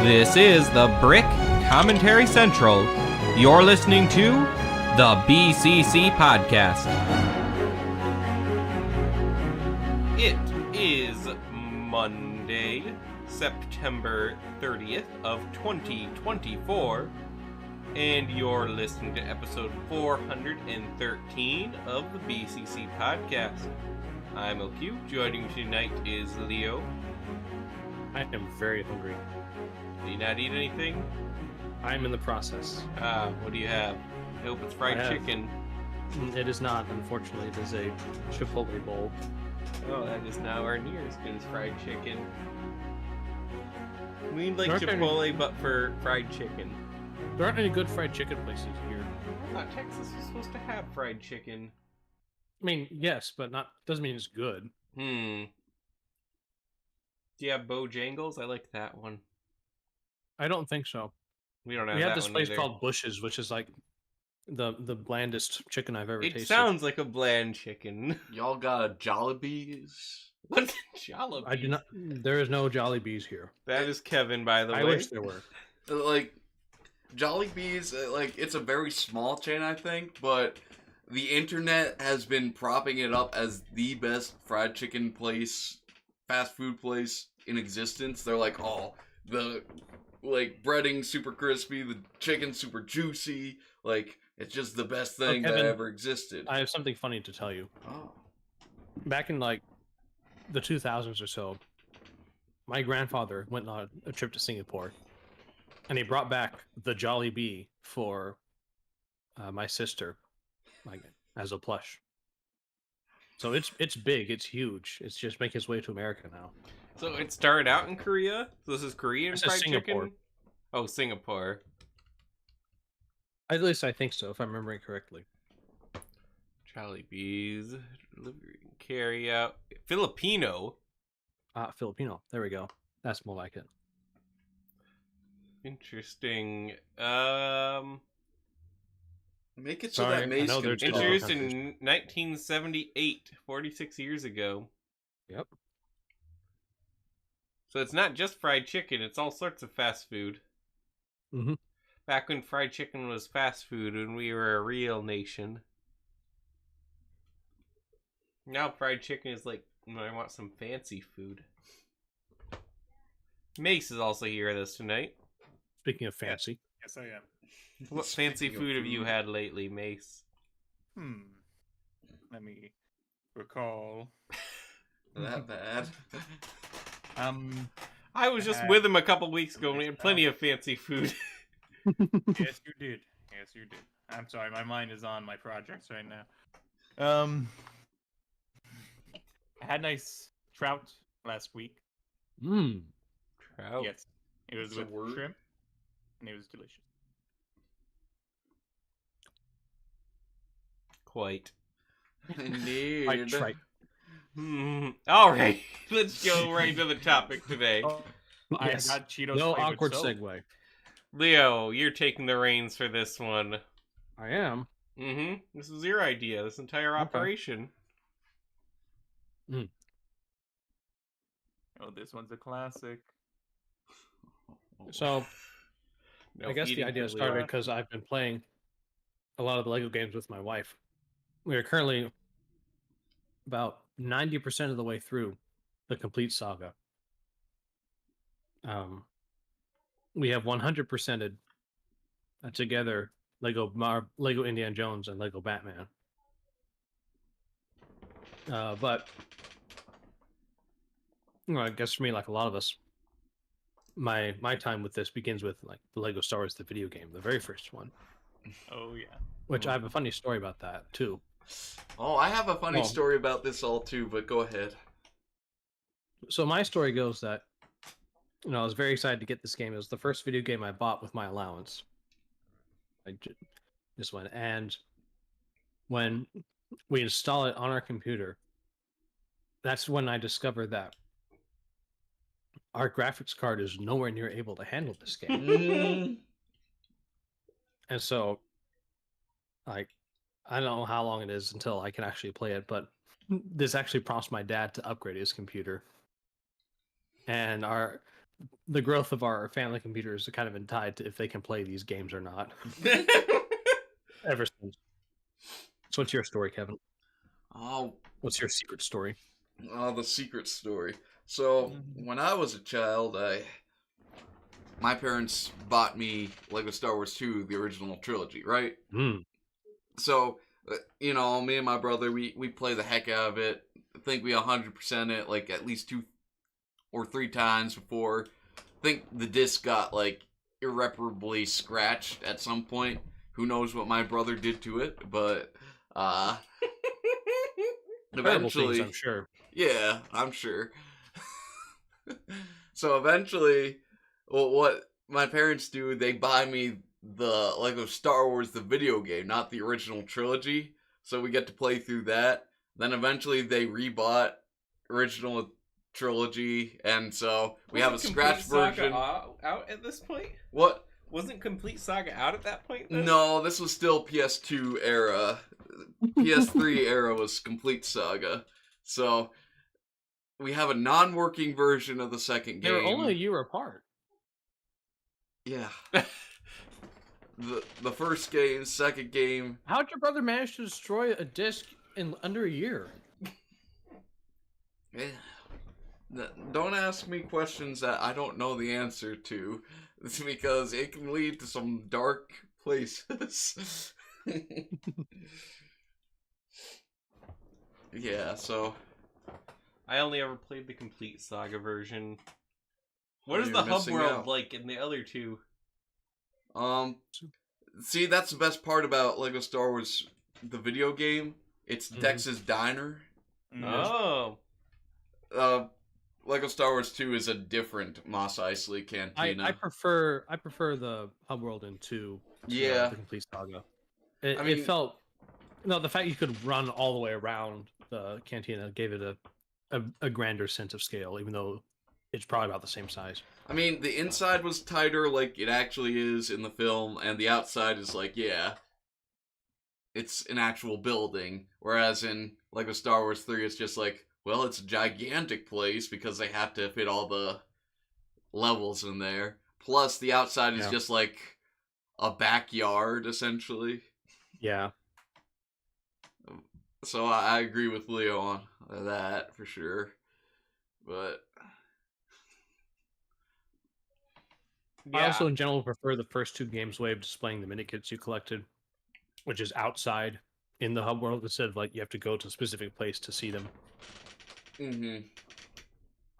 This is the Brick Commentary Central. You're listening to the BCC Podcast. It is Monday, September 30th of 2024, and you're listening to episode 413 of the BCC Podcast. I'm LQ. Joining me tonight is Leo. I am very hungry. Do you not eat anything? I'm in the process. What do you have? I hope it's fried chicken. It is not, unfortunately. It is a Chipotle bowl. Oh, that is nowhere near as good as fried chicken. We need like There aren't Chipotle, but for fried chicken. There aren't any good fried chicken places here. I thought Texas was supposed to have fried chicken. I mean, yes, but doesn't mean it's good. Do you have Bojangles? I like that one. I don't think so. We don't have We that have this one place either. called Bush's, which is like the blandest chicken I've ever tasted. It sounds like a bland chicken. Y'all got Jollibees? What's Jollibee? I do not. There is no Jollibees here. That is Kevin, by the way. I wish there were. Like, Jollibees, it's a very small chain, I think, but the internet has been propping it up as the best fried chicken place, fast food place in existence. They're like, oh, the breading super crispy, the chicken super juicy, it's just the best thing Kevin, that ever existed. I have something funny to tell you. Oh. Back in the 2000s or so, my grandfather went on a trip to Singapore, and he brought back the Jollibee for my sister, as a plush. So it's big, it's huge. It's just making its way to America now. So it started out in Korea? So this is Korean This is fried Singapore. chicken? Oh, Singapore. At least I think so, if I'm remembering correctly. Jollibees, delivery and carry out. Filipino. Filipino. There we go. That's more like it. Interesting. Make it so Sorry, that Mace I know can there's talk. Introduced in 1978, 46 years ago. Yep. So it's not just fried chicken, it's all sorts of fast food. Mm-hmm. Back when fried chicken was fast food and we were a real nation. Now fried chicken is like, I want some fancy food. Mace is also here with us tonight. Speaking of fancy. Yes, I am. What fancy food have you had lately, Mace? Let me recall. That bad. I was just with him a couple weeks ago and we had plenty of fancy food. Yes, you did. Yes, you did. I'm sorry, my mind is on my projects right now. I had nice trout last week. Trout. Yes, it was That's a with word? shrimp, and it was delicious. Quite. Indeed. I tried. Alright, let's go right to the topic today. Oh, Yes. I got Cheetos. No flavored awkward soap. segue. Leo, you're taking the reins for this one. I am. This is your idea, this entire Okay. operation. Oh, this one's a classic. So No I guess the eating idea for Leo. started because I've been playing a lot of the Lego games with my wife. We are currently about 90% of the way through the complete saga. We have 100%ed together Lego Indiana Jones and Lego Batman. But I guess for me, like a lot of us, my time with this begins with the Lego Star Wars, the video game, the very first one. Oh yeah. Which I have a funny story about that too. Oh, I have a funny Oh. story about this all too, but go ahead. So my story goes that, I was very excited to get this game. It was the first video game I bought with my allowance. This one, and when we install it on our computer, that's when I discovered that our graphics card is nowhere near able to handle this game. And so, I don't know how long it is until I can actually play it, but this actually prompts my dad to upgrade his computer. And the growth of our family computers has kind of been tied to if they can play these games or not. Ever since. So, what's your story, Kevin? Oh, What's your secret story? the secret story. So when I was a child, my parents bought me Lego Star Wars 2, the original trilogy, right? Mm. So, me and my brother, we play the heck out of it. I think we 100% it, like, at least 2 or 3 times before. I think the disc got, like, irreparably scratched at some point. Who knows what my brother did to it, but, Terrible eventually... things, I'm sure. Yeah, I'm sure. So eventually, what my parents do, they buy me the Lego Star Wars, the video game, not the original trilogy. So we get to play through that. Then eventually they rebought original trilogy, and so we have a scratch version. Out at this point? What? Wasn't Complete Saga out at that point? Then? No, this was still PS2 era. PS3 era was Complete Saga. So we have a non-working version of the second game. They were only a year apart. Yeah. The first game, second game. How'd your brother manage to destroy a disc in under a year? Don't ask me questions that I don't know the answer to. It's because it can lead to some dark places. Yeah, so... I only ever played the Complete Saga version. What is You're the hub missing world out. like in the other two? See, that's the best part about Lego Star Wars, the video game. It's Mhm. Dex's Diner. Oh. Lego Star Wars 2 is a different Mos Eisley cantina. I prefer the hub world in 2. Yeah. The Complete Saga. It, I mean- it felt the fact you could run all the way around the cantina gave it a grander sense of scale, even though it's probably about the same size. I mean, the inside was tighter like it actually is in the film, and the outside is like, yeah, it's an actual building. Whereas in Lego Star Wars 3, it's just like, well, it's a gigantic place because they have to fit all the levels in there. Plus, the outside is just like a backyard, essentially. Yeah. So I agree with Leo on that, for sure. But... I also, in general, prefer the first 2 games way of displaying the mini kits you collected, which is outside in the hub world instead of like you have to go to a specific place to see them. Mm-hmm.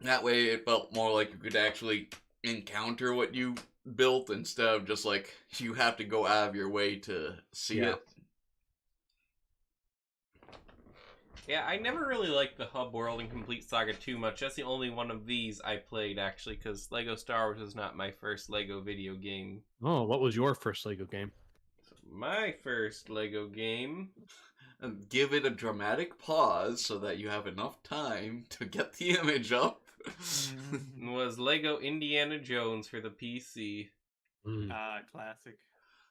That way it felt more like you could actually encounter what you built instead of just like you have to go out of your way to see it. Yeah, I never really liked the hub world in Complete Saga too much. That's the only one of these I played, actually, because Lego Star Wars was not my first Lego video game. Oh, what was your first Lego game? My first Lego game... And give it a dramatic pause so that you have enough time to get the image up. was Lego Indiana Jones for the PC. Classic.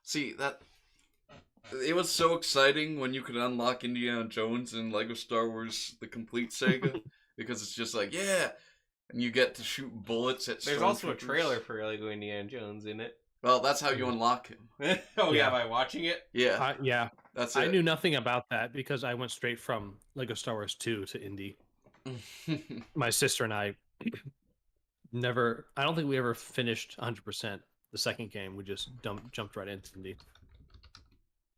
See, it was so exciting when you could unlock Indiana Jones in Lego Star Wars The Complete Saga. Because it's just like, yeah! And you get to shoot bullets at There's also a stormtroopers. trailer for Lego Indiana Jones in it. Well, that's how you unlock him. Oh yeah, Yeah. by watching it? Yeah, Yeah. that's it. I knew nothing about that because I went straight from Lego Star Wars 2 to Indy. My sister and I never... I don't think we ever finished 100% the second game. We just jumped right into Indy.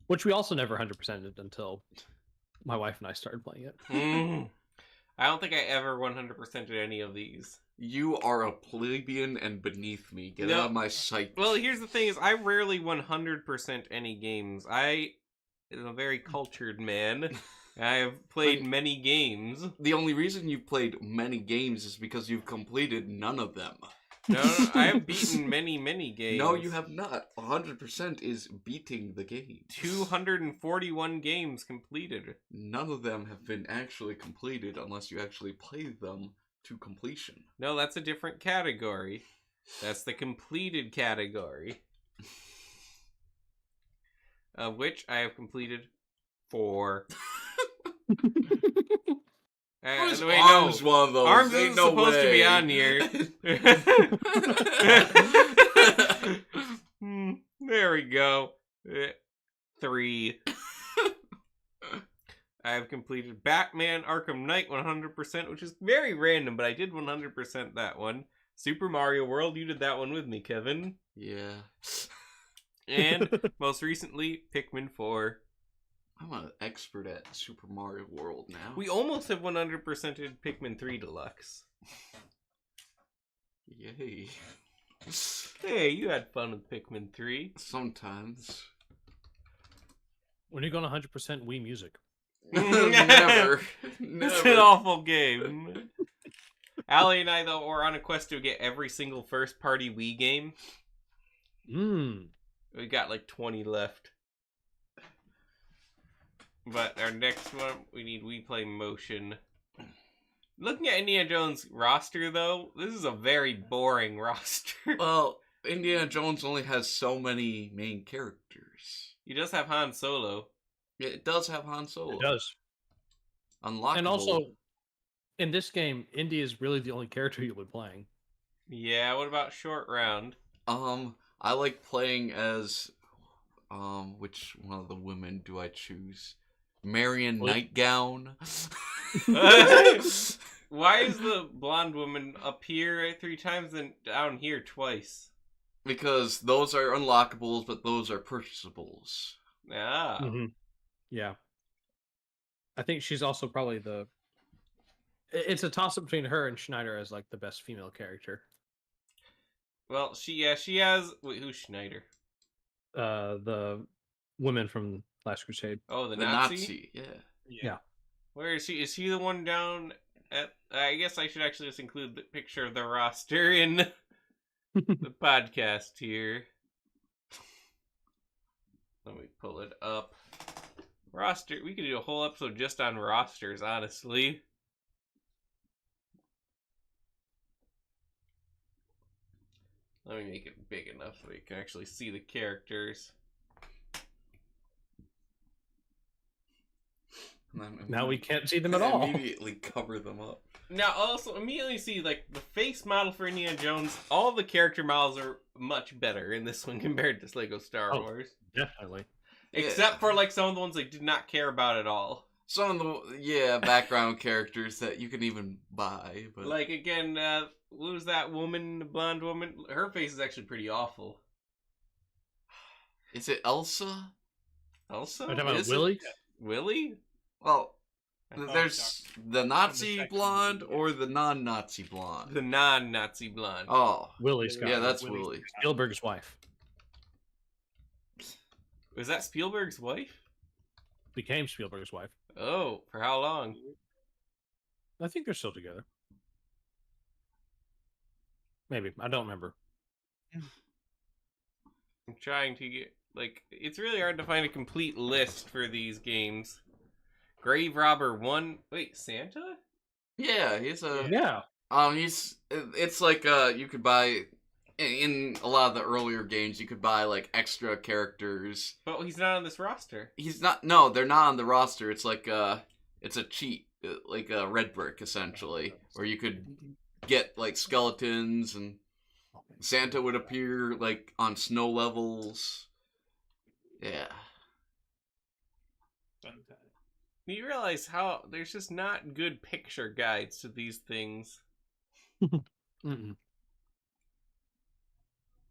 Which we also never 100%ed until my wife and I started playing it. I don't think I ever 100%ed any of these. You are a plebeian and beneath me. Get No. out of my sight. Well, here's the thing: is I rarely 100% any games. I am a very cultured man. I have played many games. The only reason you've played many games is because you've completed none of them. No, I have beaten many games. No, you have not. 100% is beating the game. 241 games completed. None of them have been actually completed unless you actually play them to completion. No, that's a different category. That's the completed category. Of which I have completed 4. Who's wait, Arms no. one of those? Arms Ain't isn't no supposed to be way. on here. There we go. 3. I have completed Batman Arkham Knight 100%, which is very random, but I did 100% that one. Super Mario World, you did that one with me, Kevin. Yeah. And most recently, Pikmin 4. I'm an expert at Super Mario World now. We almost have 100%ed Pikmin 3 Deluxe. Yay. Hey, you had fun with Pikmin 3. Sometimes. When are you going 100% Wii Music? Never. It's an Never. awful game. Allie and I, though, are on a quest to get every single first-party Wii game. We got like 20 left. But our next one, we need Wii Play Motion. Looking at Indiana Jones' roster, though, this is a very boring roster. Well, Indiana Jones only has so many main characters. He does have Han Solo. It does have Han Solo. It does. Unlockable. And also, in this game, Indy is really the only character you'll be playing. Yeah, what about Short Round? I like playing as, which one of the women do I choose? Marion Well, Nightgown. Why is the blonde woman up here 3 times and down here twice? Because those are unlockables, but those are purchasables. Ah. Yeah. I think she's also probably the... It's a toss-up between her and Schneider as, like, the best female character. Well, she has... Wait, who's Schneider? The women from Last Crusade. Oh, the The Nazi? Nazi, yeah. Yeah. Where is she? Is she the one down at... I guess I should actually just include the picture of the roster in the podcast here. Let me pull it up. Roster. We could do a whole episode just on rosters, honestly. Let me make it big enough so you can actually see the characters. Now we can't see them at all. Immediately cover them up. Now, also, immediately see, like, the face model for Indiana Jones, all the character models are much better in this one compared to Lego Star Wars. Definitely. Except for, like, some of the ones I did not care about at all. Some of the, background characters that you can even buy. But Like, again, what was that woman, the blonde woman? Her face is actually pretty awful. is it Elsa? Elsa? Are you talking about Is it? Willie? Willie? Well, I thought there's the Nazi second blonde movie. or the non-Nazi blonde. The non-Nazi blonde. Oh, Willie Scott. yeah, that's Willie Willie. Spielberg's wife. Was that Spielberg's wife? Became Spielberg's wife. Oh, for how long? I think they're still together. Maybe. I don't remember. I'm trying to get, like, it's really hard to find a complete list for these games. Grave Robber 1. Wait, Santa? Yeah, he's a. Yeah. It's like you could buy in a lot of the earlier games. You could buy like extra characters. But he's not on this roster. He's not. No, they're not on the roster. It's like it's a cheat, like a red brick essentially, where you could get like skeletons and Santa would appear like on snow levels. Yeah. You realize how there's just not good picture guides to these things. Mm-mm.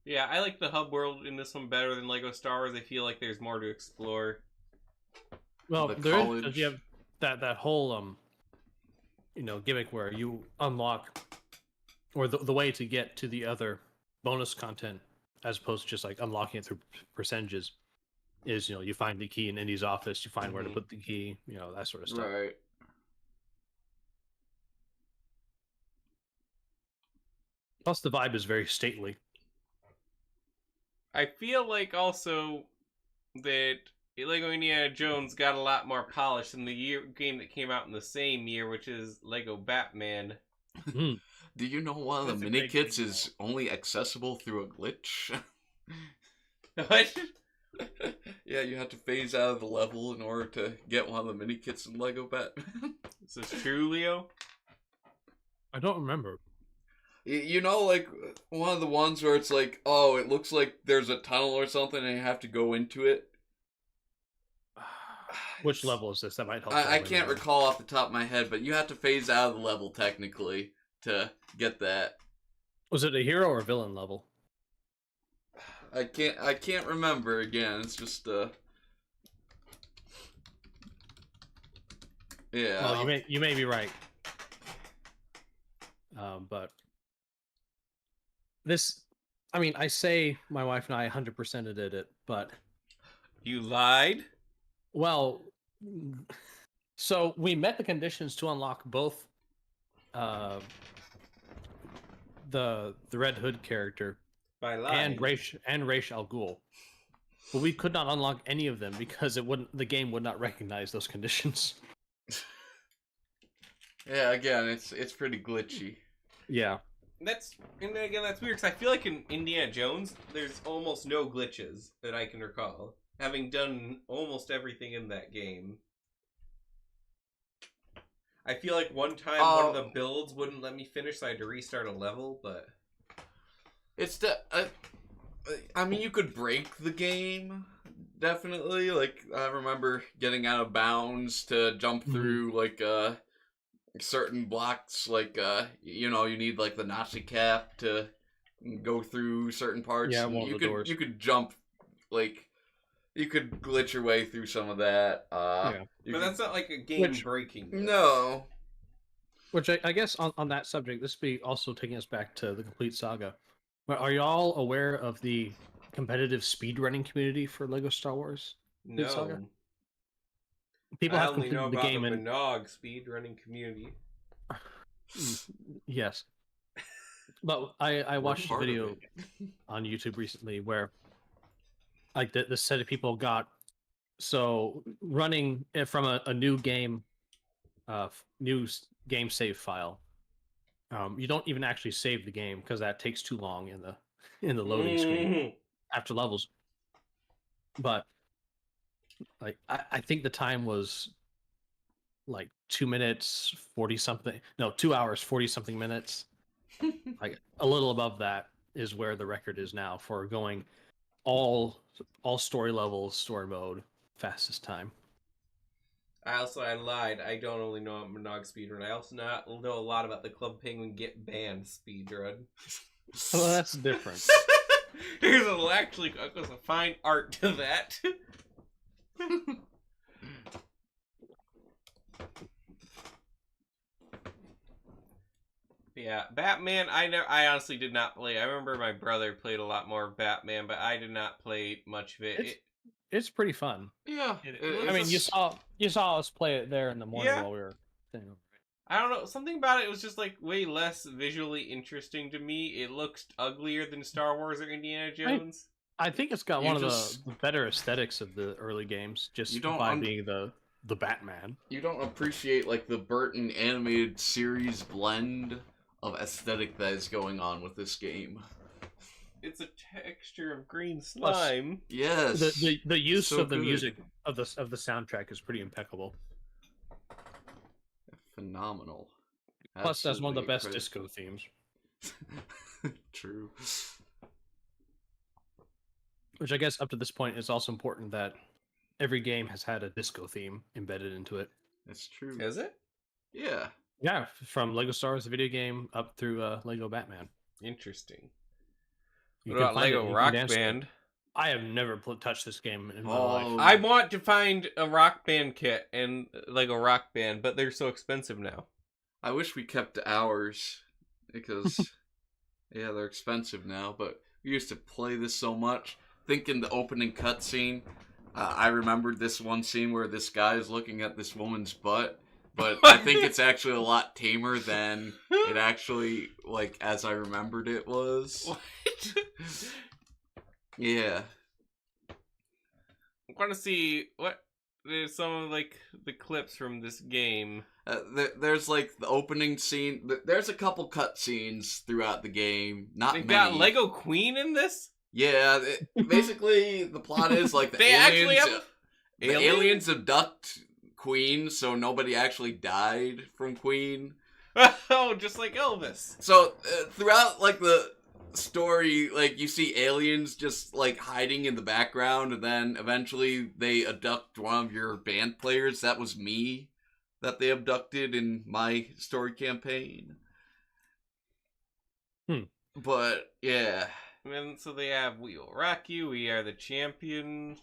Yeah, I like the hub world in this one better than Lego Star Wars. I feel like there's more to explore. Well, The there is, college. 'cause you have that whole gimmick where you unlock, or the way to get to the other bonus content as opposed to just like unlocking it through percentages is, you find the key in Indy's office, you find where to Mhm. put the key, that sort of stuff. Right. Plus the vibe is very stately. I feel like also that Lego Indiana Jones got a lot more polish than the game that came out in the same year, which is Lego Batman. Mm. Do you know one of That's the a mini great kits game. is only accessible through a glitch? What? Yeah, you have to phase out of the level in order to get one of the mini kits in Lego Batman. Is this true, Leo? I don't remember. You know, like, one of the ones where it's like, oh, it looks like there's a tunnel or something and you have to go into it. Which level is this? That might help. I can't recall off the top of my head, but you have to phase out of the level technically to get that. Was it a hero or villain level? I can't remember again. It's just yeah. Well, you may be right. But this, I mean, I say my wife and I 100%ed it, but You lied? well, so we met the conditions to unlock both the Red Hood character By lying. and Ra's al Ghul. But we could not unlock any of them because the game would not recognize those conditions. Yeah, again, it's pretty glitchy. Yeah. That's weird because I feel like in Indiana Jones, there's almost no glitches that I can recall, having done almost everything in that game. I feel like one time one of the builds wouldn't let me finish, so I had to restart a level, but It's I mean, you could break the game, definitely. Like, I remember getting out of bounds to jump through, like, certain blocks, like, you know, you need, like, the Nazi cap to go through certain parts. Yeah, and one of the doors. You could jump, like, you could glitch your way through some of that. Yeah. but that's not like a game breaking. No. Which I guess on that subject, this be also taking us back to the complete saga. But are y'all aware of the competitive speedrunning community for Lego Star Wars? No. Saga? People I have only know completed the about game the in Monog speedrunning community. yes. But I watched a part of video it. on YouTube recently where like the set of people got so running it from a new game game save file. You don't even actually save the game because that takes too long in the loading screen after levels. But like I think the time was like 2 minutes 40 something. No, 2 hours 40 something minutes. Like a little above that is where the record is now for going all story levels, story mode, fastest time. I lied. I don't only know about Monog speedrun. I also know a lot about the Club Penguin Get Banned speedrun. Well, that's different. There's a fine art to that. Yeah, Batman. I honestly did not play. I remember my brother played a lot more of Batman, but I did not play much of it. It's pretty fun. Yeah. I mean, you saw us play it there in the morning Yeah. while we were staying over. I don't know. Something about it was just like way less visually interesting to me. It looks uglier than Star Wars or Indiana Jones. I think it's got You one just- of the better aesthetics of the early games, just You don't by being the Batman. You don't appreciate, like, the Burton animated series blend of aesthetic that is going on with this game. It's a texture of green slime. Yes. The use So of the good. music of the soundtrack is pretty impeccable. Phenomenal. Plus, that's one of the best Absolutely disco themes. incredible. True. Which I guess up to this point is also important that every game has had a disco theme embedded into it. That's true. Is it? Yeah. Yeah, from Lego Star Wars, the video game, up through Lego Batman. Interesting. You What can about find it, Lego you can Rock dance to it. Band? I have never touched this game in my Oh. life. I want to find a Rock Band kit and Lego Rock Band, but they're so expensive now. I wish we kept ours because, yeah, they're expensive now. But we used to play this so much. Think in the opening cutscene, I remembered this one scene where this guy is looking at this woman's butt. But I think it's actually a lot tamer than it actually, like, as I remembered it was. What? Yeah. I want to see what there's some of like the clips from this game. There's like the opening scene. There's a couple cutscenes throughout the game. Not They've many. got Lego Queen in this. Yeah, basically the plot is like the They actually have aliens abduct Queen, so nobody actually died from Queen. Oh, just like Elvis. So throughout like the story, like you see aliens just like hiding in the background, and then eventually they abduct one of your band players. That was me that they abducted in my story campaign. But yeah. And so they have We Will Rock You, We Are the Champion.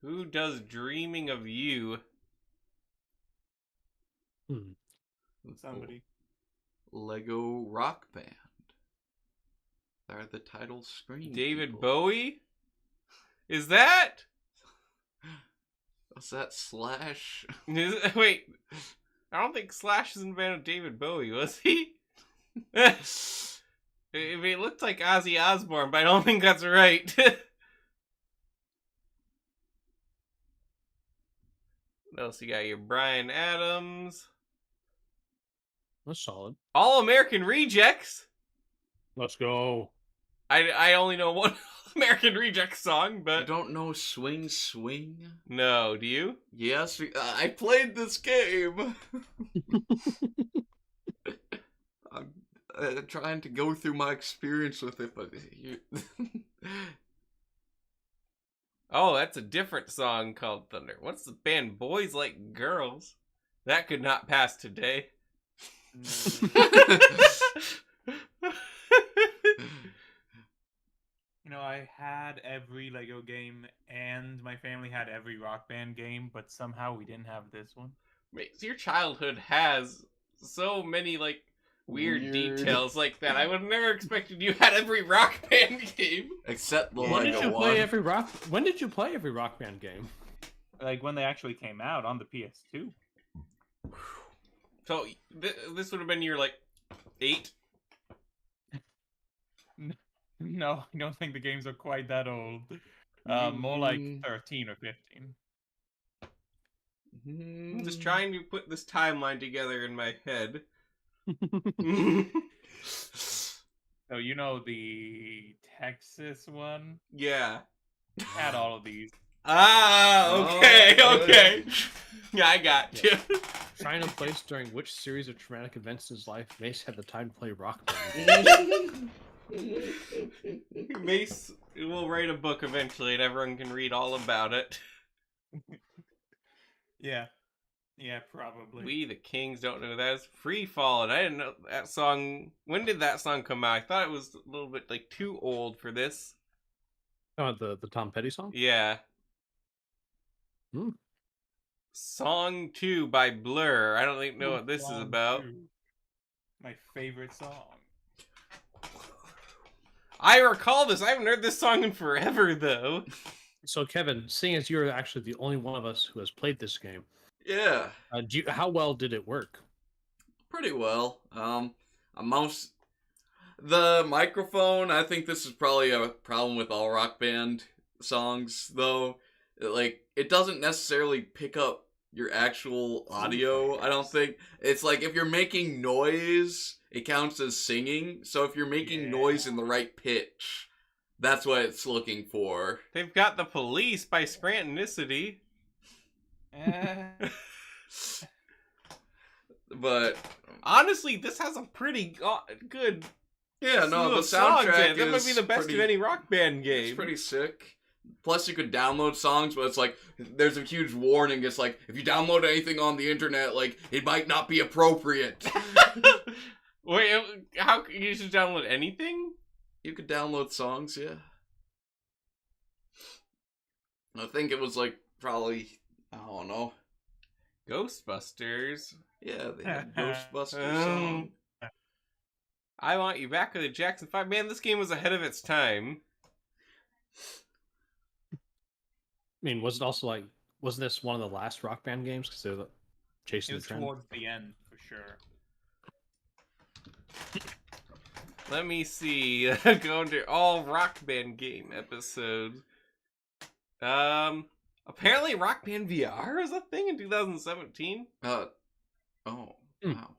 Who does Dreaming of You? Somebody. Lego Rock Band. They're the title screen. David people. Bowie? Is that? Was that Slash? Wait, I don't think Slash is in the band with David Bowie, was he? It looked like Ozzy Osbourne, but I don't think that's right. What else you got? Your Bryan Adams. That's solid. All American Rejects. Let's go. I only know one American Rejects song, I but don't know Swing Swing. no, do you? Yes, I played this game. I'm trying to go through my experience with it, but you... Oh, that's a different song called Thunder. What's the band Boys Like Girls? That could not pass today. You know, I had every Lego game, and my family had every Rock Band game, but somehow we didn't have this one. Mate, your childhood has so many like weird details like that. I would have never expected you had every Rock Band game. Except the When When did Lego you one. play every rock? When did you play every Rock Band game? Like when they actually came out on the PS2. So this would have been your like 8. No, I don't think the games are quite that old. More like 13 or 15. I'm just trying to put this timeline together in my head. So you know the Texas one Yeah. had all of these. Ah, okay, Oh, okay. Yeah, I got you. Trying to place during which series of traumatic events in his life Mace had the time to play Rock Band. Mace will write a book eventually and everyone can read all about it. Yeah. Yeah, probably. We the Kings don't know that is Free Fallin'. I didn't know that song. When did that song come out? I thought it was a little bit like too old for this. Oh, the Tom Petty song? Yeah. Hmm. Song 2 by Blur. I don't even know Ooh, what this is Song about. 2. My favorite song. I I recall this. I haven't heard this song in forever, though. So, Kevin, seeing as you're actually the only one of us who has played this game, Yeah, how well did it work? pretty well. The microphone, I think this is probably a problem with all Rock Band songs, though. It doesn't necessarily pick up your actual audio, I don't think. It's like if you're making noise, it counts as singing. So if you're making noise in the right pitch, that's what it's looking for. They've got The Police by Scrantonicity. But Honestly, this has a pretty good yeah, no, slew the of songs in soundtrack it. That might be the best of any Rock Band game. It's pretty sick. Plus, you could download songs, but it's like there's a huge warning. It's like if you download anything on the internet, like it might not be appropriate. Wait, how you should download anything? You could download songs, yeah. I think it was like probably I don't know. Ghostbusters. Yeah, they had Ghostbusters song. I Want You Back with the Jackson 5. Man, this game was ahead of its time. I mean, was it also like, wasn't this one of the last Rock Band games? Because they're It chasing the was trend. towards the end, for sure. Let me see. Go into all Rock Band game episodes. Apparently Rock Band VR is a thing in 2017. Oh, Hmm. wow.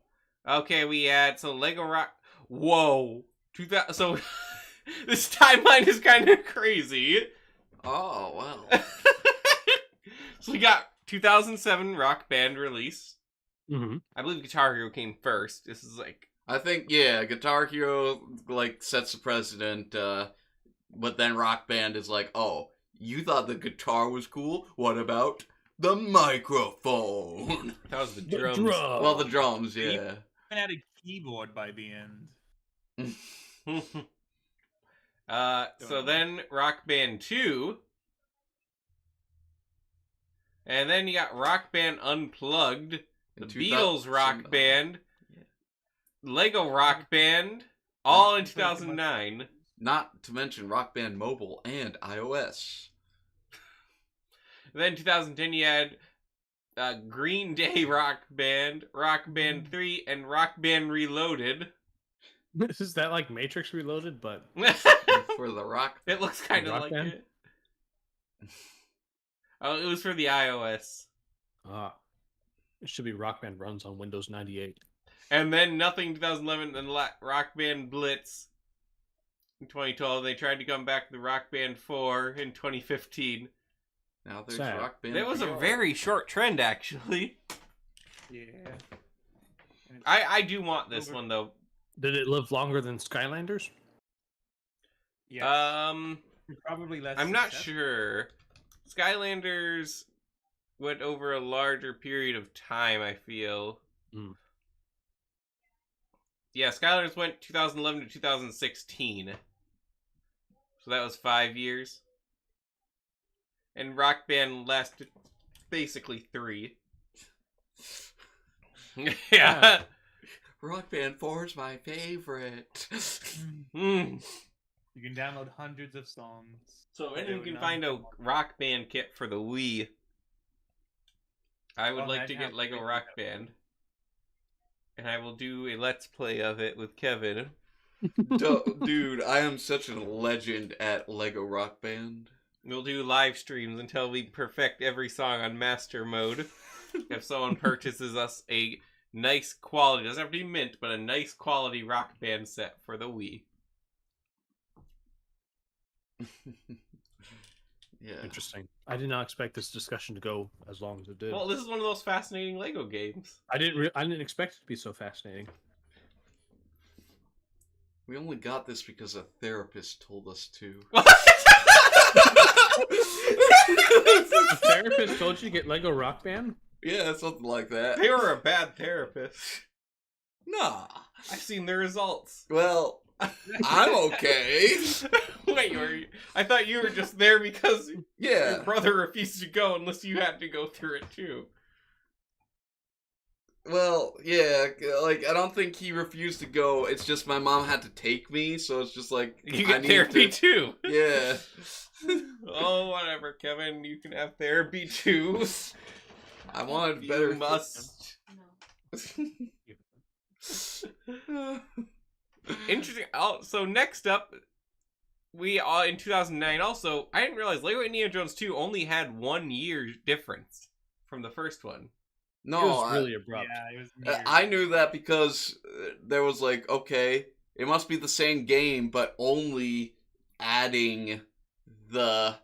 Okay, we had Lego Rock. Whoa, 2000. So this timeline is kind of crazy. Oh, wow. So we got 2007 Rock Band release. Mm-hmm. I believe Guitar Hero came first. This is like... I think, yeah, Guitar Hero, like, sets the precedent, but then Rock Band is like, oh, you thought the guitar was cool? What about the microphone? That was the drums. Well, the drums, yeah. Even had a keyboard by the end. So then Rock Band 2. And then you got Rock Band Unplugged, the Beatles Rock Band, Lego Rock Band, all in 2009. Not to mention Rock Band Mobile and iOS. Then 2010 you had Green Day Rock Band 3, and Rock Band Reloaded. Is that like Matrix Reloaded, but For the Rock It looks kind of Rock like Band? it. Oh, it was for the iOS. It should be Rock Band runs on Windows 98. And then nothing 2011, and Rock Band Blitz in 2012. They tried to come back with the Rock Band 4 in 2015. Now there's Sad. Rock Band. That was a VR. very short trend, actually. Yeah. I do want this one, though. Did it live longer than Skylanders? Yeah. Probably less. I'm not successful. sure. Skylanders went over a larger period of time, I feel. Mm. Yeah, Skylanders went 2011 to 2016. So that was 5 years. And Rock Band lasted basically 3. Yeah. Rock Band 4 is my favorite. Mm. You can download hundreds of songs. So if They anyone were can not find a anymore. Rock Band kit for the Wii, I would Oh, like I'd to have get to Lego think Rock about that. Band. And I will do a Let's Play of it with Kevin. Dude, I am such a legend at Lego Rock Band. We'll do live streams until we perfect every song on Master Mode. If someone purchases us a nice quality, doesn't have to be mint, but a nice quality Rock Band set for the Wii. Yeah. Interesting. I did not expect this discussion to go as long as it did. Well, this is one of those fascinating Lego games. I didn't expect it to be so fascinating. We only got this because a therapist told us to. The therapist told you to get Lego Rock Band? Yeah, something like that. They were a bad therapist. Nah. I've seen the results. Well, I'm okay. Wait, I thought you were just there because Yeah. your brother refused to go unless you had to go through it too. Well, yeah, like, I don't think he refused to go. It's just my mom had to take me, so it's just like, You I get need therapy to... too. Yeah. Oh, whatever, Kevin. You can have therapy too. I wanted better... You must. Interesting. Oh, so next up, we in 2009 also, I didn't realize Lego Indiana Jones 2 only had 1 year difference from the first one. No, It was really abrupt. Yeah, it was weird. I knew that because there was like, okay, it must be the same game, but only adding the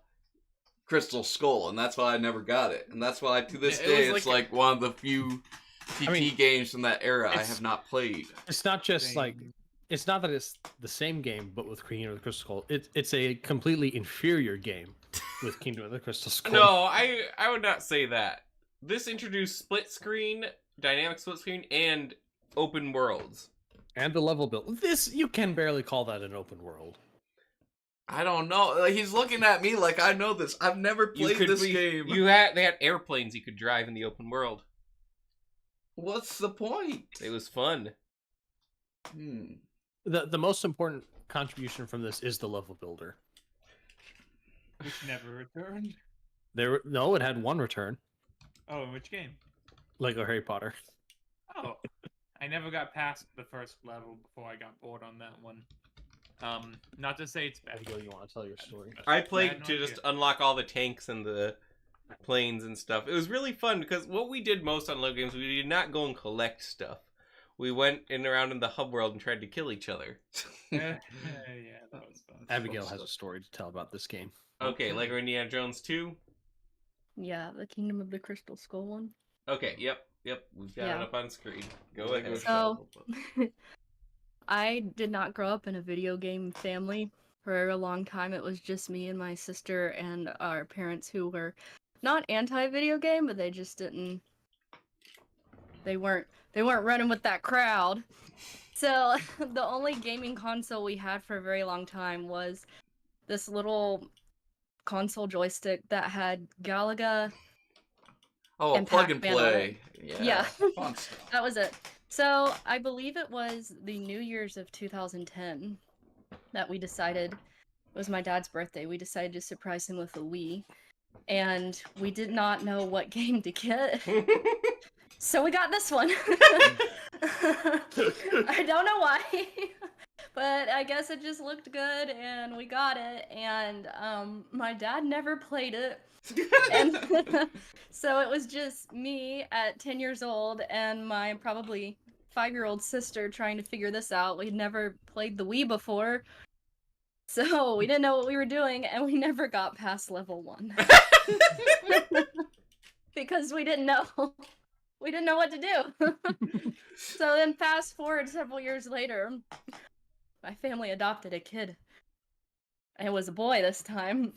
Crystal Skull, and that's why I never got it. And that's why, to this It day, was it's like one of the few TT games from that era I it's- have not played. It's not just Same. like it's not that it's the same game, but with Kingdom of the Crystal Skull. It's a completely inferior game with Kingdom of the Crystal Skull. No, I would not say that. This introduced split screen, dynamic split screen, and open worlds. And the level build. This you can barely call that an open world. I don't know. Like, he's looking at me like I know this. I've never played this game. They had airplanes you could drive in the open world. What's the point? It was fun. The most important contribution from this is the level builder. Which never returned. No, it had one return. Oh, in which game? Lego Harry Potter. Oh, I never got past the first level before I got bored on that one. Not to say it's bad. Abigail, you want to tell your story? I Yeah, played no to idea. just unlock all the tanks and the planes and stuff. It was really fun because what we did most on Lego games, we did not go and collect stuff. We went around in the hub world and tried to kill each other. Yeah, that was fun. Abigail has a story to tell about this game. Okay, Lego Indiana Jones 2. Yeah, the Kingdom of the Crystal Skull one. Okay, yep. We've got it Yeah. up on screen. Go Lego ahead. So, I did not grow up in a video game family. For a long time, it was just me and my sister and our parents who were not anti-video game, but they just didn't. They weren't running with that crowd. So the only gaming console we had for a very long time was this little console joystick that had Galaga. Oh, And plug and Pac-Man on play. Yeah. Fun stuff. That was it. So I believe it was the New Year's of 2010 that we decided, it was my dad's birthday, we decided to surprise him with a Wii. And we did not know what game to get. So we got this one. I don't know why. But I guess it just looked good and we got it. And my dad never played it. And so it was just me at 10 years old and my probably 5-year-old sister trying to figure this out. We'd never played the Wii before. So we didn't know what we were doing and we never got past level 1. Because we didn't know. We didn't know what to do. So then fast forward several years later, my family adopted a kid. It was a boy this time.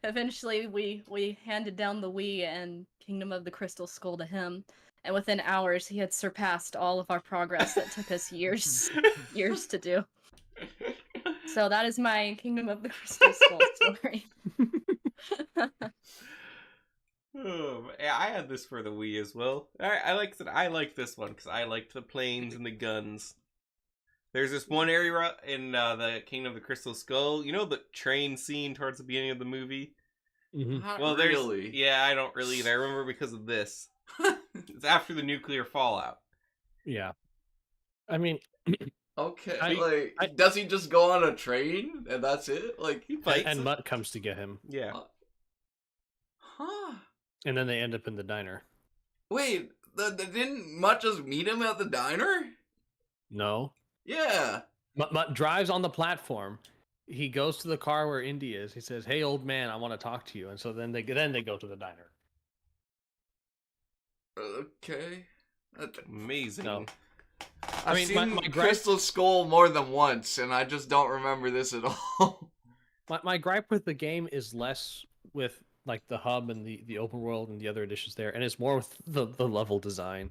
Eventually, we handed down the Wii and Kingdom of the Crystal Skull to him, and within hours, he had surpassed all of our progress that took us years to do. So that is my Kingdom of the Crystal Skull story. Yeah, I had this for the Wii as well. I like this one because I liked the planes and the guns. There's this one area in the Kingdom of the Crystal Skull. You know the train scene towards the beginning of the movie? Mhm. Not Well, really. Yeah, I don't really either. I remember because of this. It's after the nuclear fallout. Yeah. I mean, Okay, does he just go on a train and that's it? Like, He fights. and Mutt comes to get him, Yeah. huh? and then they end up in the diner. Wait, didn't Mutt just meet him at the diner? No. Yeah. Mutt drives on the platform. He goes to the car where Indy is. He says, "Hey, old man, I want to talk to you." And so then they go to the diner. Okay. Amazing. No. I've mean, seen my gripe- Crystal Skull more than once, and I just don't remember this at all. My gripe with the game is less with like the hub and the open world and the other additions there, and it's more with the level design,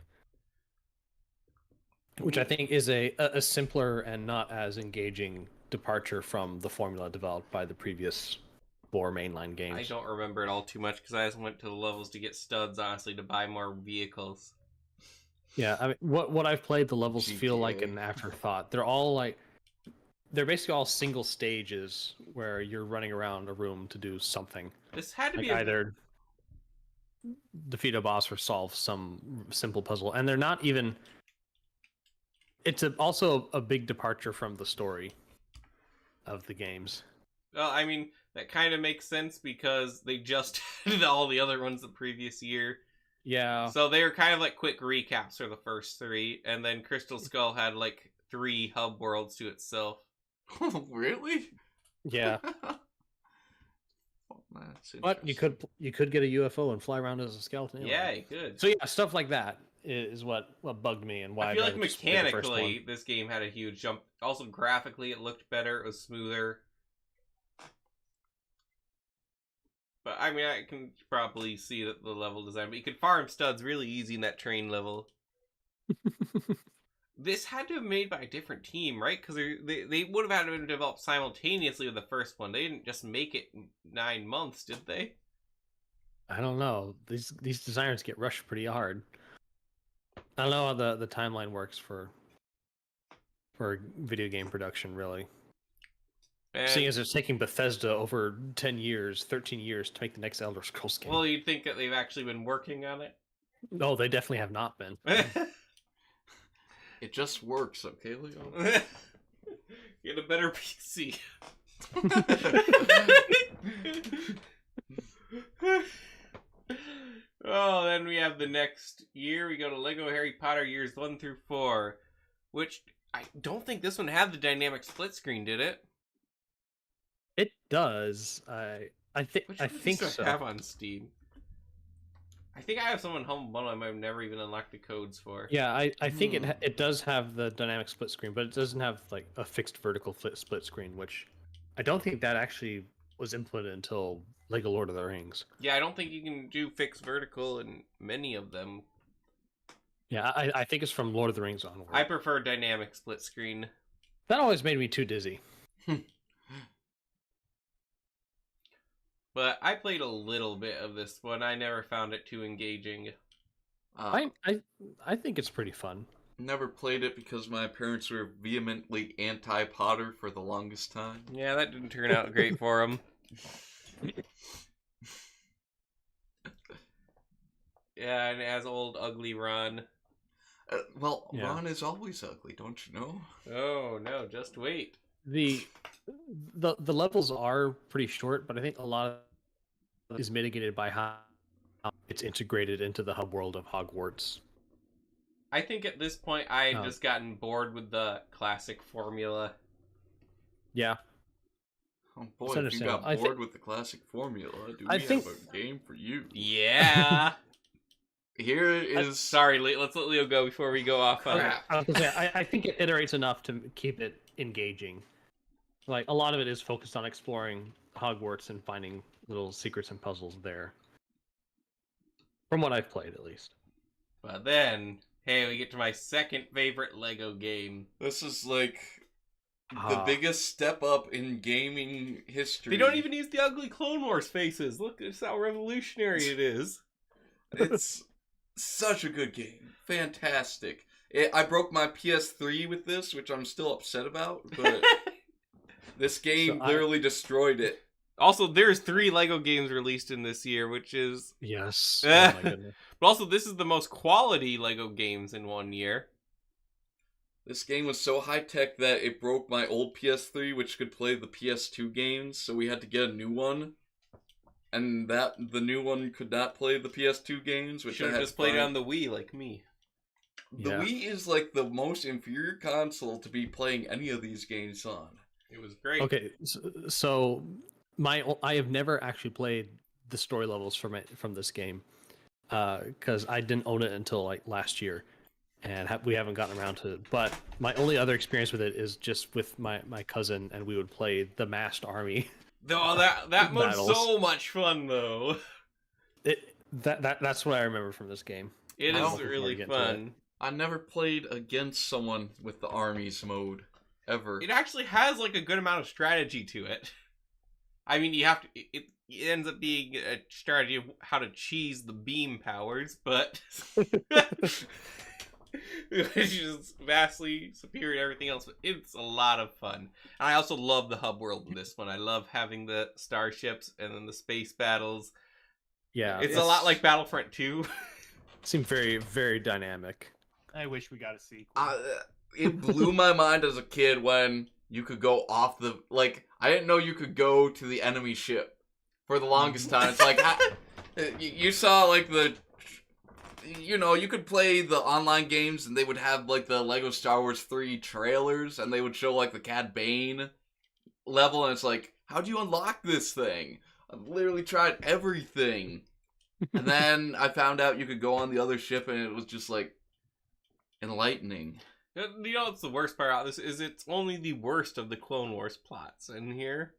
which I think is a simpler and not as engaging departure from the formula developed by the previous 4 mainline games. I don't remember it all too much because I just went to the levels to get studs, honestly, to buy more vehicles. Yeah, I mean, what I've played, the levels feel like GTA. an afterthought. They're basically all single stages where you're running around a room to do something. This had to Like be either defeat a boss or solve some simple puzzle, and they're not even. It's also a big departure from the story of the games. Well, I mean, that kind of makes sense because they just did all the other ones the previous year. Yeah. So they were kind of like quick recaps for the first 3, and then Crystal Skull had like 3 hub worlds to itself. Really? Yeah. That's But you could get a UFO and fly around as a skeleton. Anyway. Yeah, you could. So yeah, stuff like that is what bugged me and why I feel I'd like rather just play the first one. mechanically, this game had a huge jump. Also, graphically, it looked better. It was smoother. But, I mean, I can probably see that the level design. But you could farm studs really easy in that train level. This had to have been made by a different team, right? Because they would have had to have been developed simultaneously with the first one. They didn't just make it in 9 months, did they? I don't know. These designers get rushed pretty hard. I don't know how the timeline works for video game production, really. And, Seeing as it's taking Bethesda over 10 years, 13 years to make the next Elder Scrolls game. well, you'd think that they've actually been working on it. No, they definitely have not been. It just works, okay, Leo? Get a better PC. Oh, then we have the next year. We go to Lego Harry Potter years 1 through 4, which I don't think this one had the dynamic split screen, did it? It does. I think Which one I think does it so. have on Steam? I think I have some in Humble Bundle I might have never even unlocked the codes for. Yeah, I think it does have the dynamic split screen, but it doesn't have like a fixed vertical split screen, which I don't think that actually was implemented until Lego Lord of the Rings. Yeah, I don't think you can do fixed vertical in many of them. Yeah, I think it's from Lord of the Rings onward. I prefer dynamic split screen. That always made me too dizzy. But I played a little bit of this one. I never found it too engaging. I think it's pretty fun. Never played it because my parents were vehemently anti-Potter for the longest time. Yeah, that didn't turn out great for him. Yeah, and as old ugly Ron. Well, Yeah. Ron is always ugly, don't you know? Oh no, just wait. The levels are pretty short, but I think a lot of it is mitigated by how it's integrated into the hub world of Hogwarts. I think at this point I had Oh. just gotten bored with the classic formula. Yeah, Oh It's boy, if you understandable. got I bored thi- with the classic formula, do I we think- have a game for you? Yeah. Here is... Sorry, let's let Leo go before we go off on Crap. I was gonna say, I think it iterates enough to keep it engaging. Like a lot of it is focused on exploring Hogwarts and finding little secrets and puzzles there. From what I've played, at least. But then, hey, we get to my second favorite Lego game. This is like the Ah. biggest step up in gaming history. They don't even use the ugly Clone Wars faces. Look, it's how revolutionary it is. It's such a good game. Fantastic. I broke my PS3 with this, which I'm still upset about, but this game So I- literally destroyed it. Also, there's 3 Lego games released in this year, which is... Yes. Oh my goodness. But also, this is the most quality Lego games in one year. This game was so high-tech that it broke my old PS3, which could play the PS2 games, so we had to get a new one. And the new one could not play the PS2 games, which Should I have had just to played it find. on the Wii, like me. The Yeah. Wii is like the most inferior console to be playing any of these games on. It was great. Okay, so I have never actually played the story levels from this game because I didn't own it until like last year, and we haven't gotten around to it. But my only other experience with it is just with my cousin, and we would play the massed army. Oh, that mode's Battles. so much fun, though. That's what I remember from this game. It Wow. is really Before we get to fun. I never played against someone with the armies mode ever. It actually has like a good amount of strategy to it. I mean, you have to. It ends up being a strategy of how to cheese the beam powers, but which is vastly superior to everything else. But it's a lot of fun. And I also love the hub world in this one. I love having the starships and then the space battles. Yeah, It's a lot like Battlefront 2. seemed very very dynamic. I wish we got a sequel. It blew my mind as a kid when you could go off the... Like, I didn't know you could go to the enemy ship for the longest time. It's like, you saw, like, the... You know, you could play the online games and they would have, like, the Lego Star Wars 3 trailers and they would show, like, the Cad Bane level and it's like, how do you unlock this thing? I've literally tried everything. And then I found out you could go on the other ship and it was just, like, enlightening. You know what's the worst part about this is it's only the worst of the Clone Wars plots in here.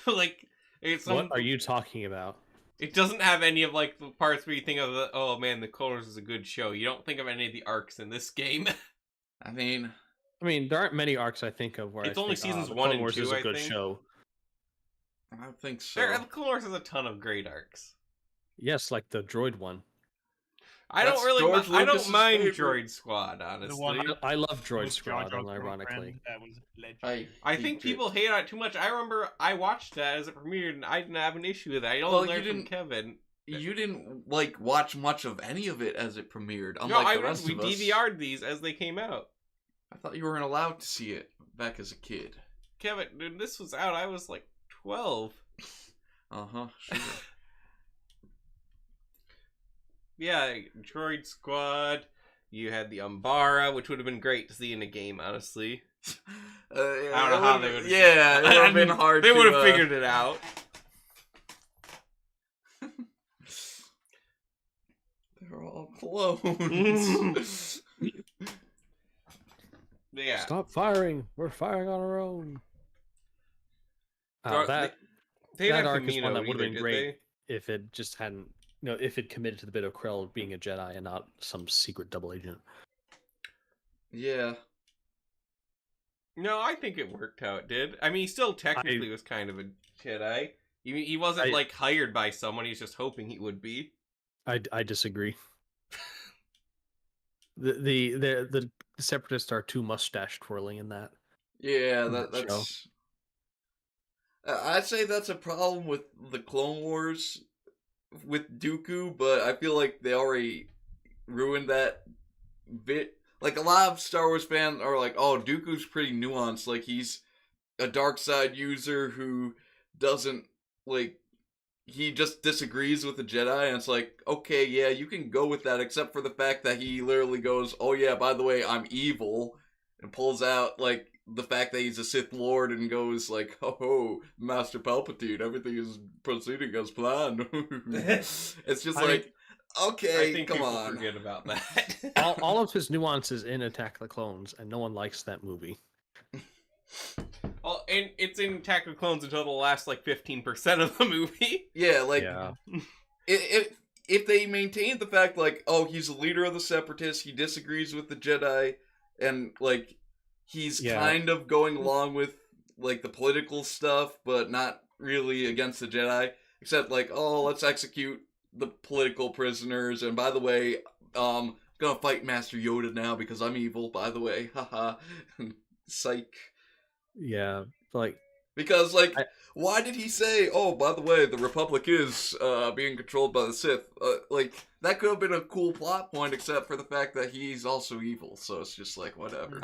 Like, it's What are you talking about? It doesn't have any of like the parts where you think of the, oh man, the Clone Wars is a good show. You don't think of any of the arcs in this game. I mean, There aren't many arcs I think of where It's I only think, seasons the 1 Clone and Wars 2, is a I good think. show. I think so. The Clone Wars has a ton of great arcs. Yes, like the droid one. I That's don't really, George I don't Lucas's mind favorite. Droid Squad, honestly. one- I love Droid With Jar Squad, Jar's ironically. girlfriend, that was legendary. I think hate it. people hate on it too much. I remember I watched that as it premiered, and I didn't have an issue with it. I Well, only you learned from didn't- Kevin. You didn't like watch much of any of it as it premiered, No, unlike I the rest we of us. DVR'd these as they came out. I thought you weren't allowed to see it back as a kid. Kevin, dude, this was out. I was like 12. Sure. Yeah, Droid Squad. You had the Umbara, which would have been great to see in a game, honestly. I don't know how they would. Yeah, it would have been hard. They to, would have figured it out. We're all clones. Yeah. Stop firing. We're firing on our own. Dar- That they didn't that have arc is one Kamino that would have either, been did great if it just hadn't, if it committed to the bit of Krell being a Jedi and not some secret double agent. Yeah. No, I think it worked how it did. I mean, he still technically was kind of a Jedi. He wasn't like hired by someone. He was just hoping he would be. I disagree. The Separatists are too mustache twirling in that. Yeah, that that's. I'd say that's a problem with the Clone Wars with Dooku, but I feel like they already ruined that bit. Like, a lot of Star Wars fans are like, oh, Dooku's pretty nuanced. Like, he's a dark side user who doesn't, like, he just disagrees with the Jedi, and it's like, okay, yeah, you can go with that, except for the fact that he literally goes, oh yeah, by the way, I'm evil, and pulls out, like, the fact that he's a Sith Lord, and goes like, oh, Master Palpatine, everything is proceeding as planned. It's just okay, I think come people on. forget about that. all of his nuances in Attack of the Clones, and no one likes that movie. Well, and it's in Attack of the Clones until the last, like, 15% of the movie. Yeah, like, Yeah. if they maintained the fact, like, oh, he's the leader of the Separatists, he disagrees with the Jedi, and, like, he's kind of going along with, like, the political stuff, but not really against the Jedi, except, like, oh, let's execute the political prisoners, and by the way, gonna fight Master Yoda now because I'm evil, by the way, haha, psych. Yeah, like, because, like, why did he say, oh, by the way, the Republic is being controlled by the Sith? Like, that could have been a cool plot point, except for the fact that he's also evil, so it's just like, whatever.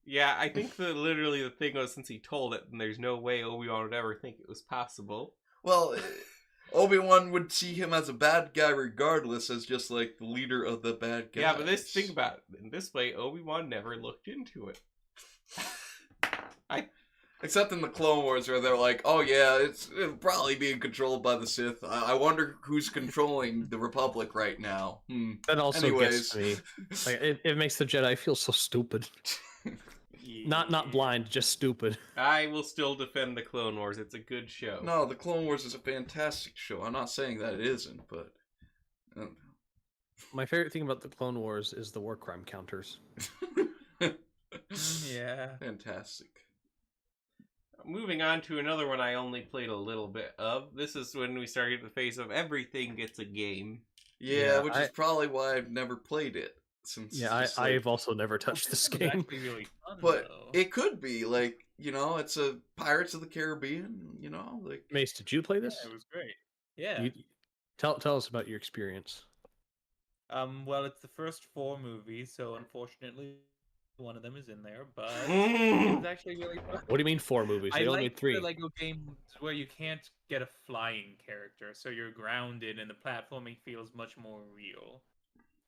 Yeah, I think literally the thing was, since he told it, and there's no way Obi-Wan would ever think it was possible. Well, Obi-Wan would see him as a bad guy regardless, as just, like, the leader of the bad guys. Yeah, but think about it. In this way, Obi-Wan never looked into it. Except in the Clone Wars, where they're like, oh yeah, it's probably being controlled by the Sith. I wonder who's controlling the Republic right now. That also Anyways. gets me. Like, it makes the Jedi feel so stupid. Not blind, just stupid. I will still defend the Clone Wars. It's a good show. No, the Clone Wars is a fantastic show. I'm not saying that it isn't, but... My favorite thing about the Clone Wars is the war crime counters. Yeah. Fantastic. Moving on to another one I only played a little bit of. This is when we started the phase of everything gets a game. Yeah, which is probably why I've never played it. Since I've also never touched this game. Actually really fun, but though. it could be, like, you know, it's a Pirates of the Caribbean, you know, like... Mace, did you play this? Yeah, it was great. Yeah. Tell us about your experience. Well, it's the first 4 movies, so unfortunately one of them is in there, but it was actually really fun. What do you mean 4 movies? They only made 3. The Lego games where you can't get a flying character, so you're grounded and the platforming feels much more real.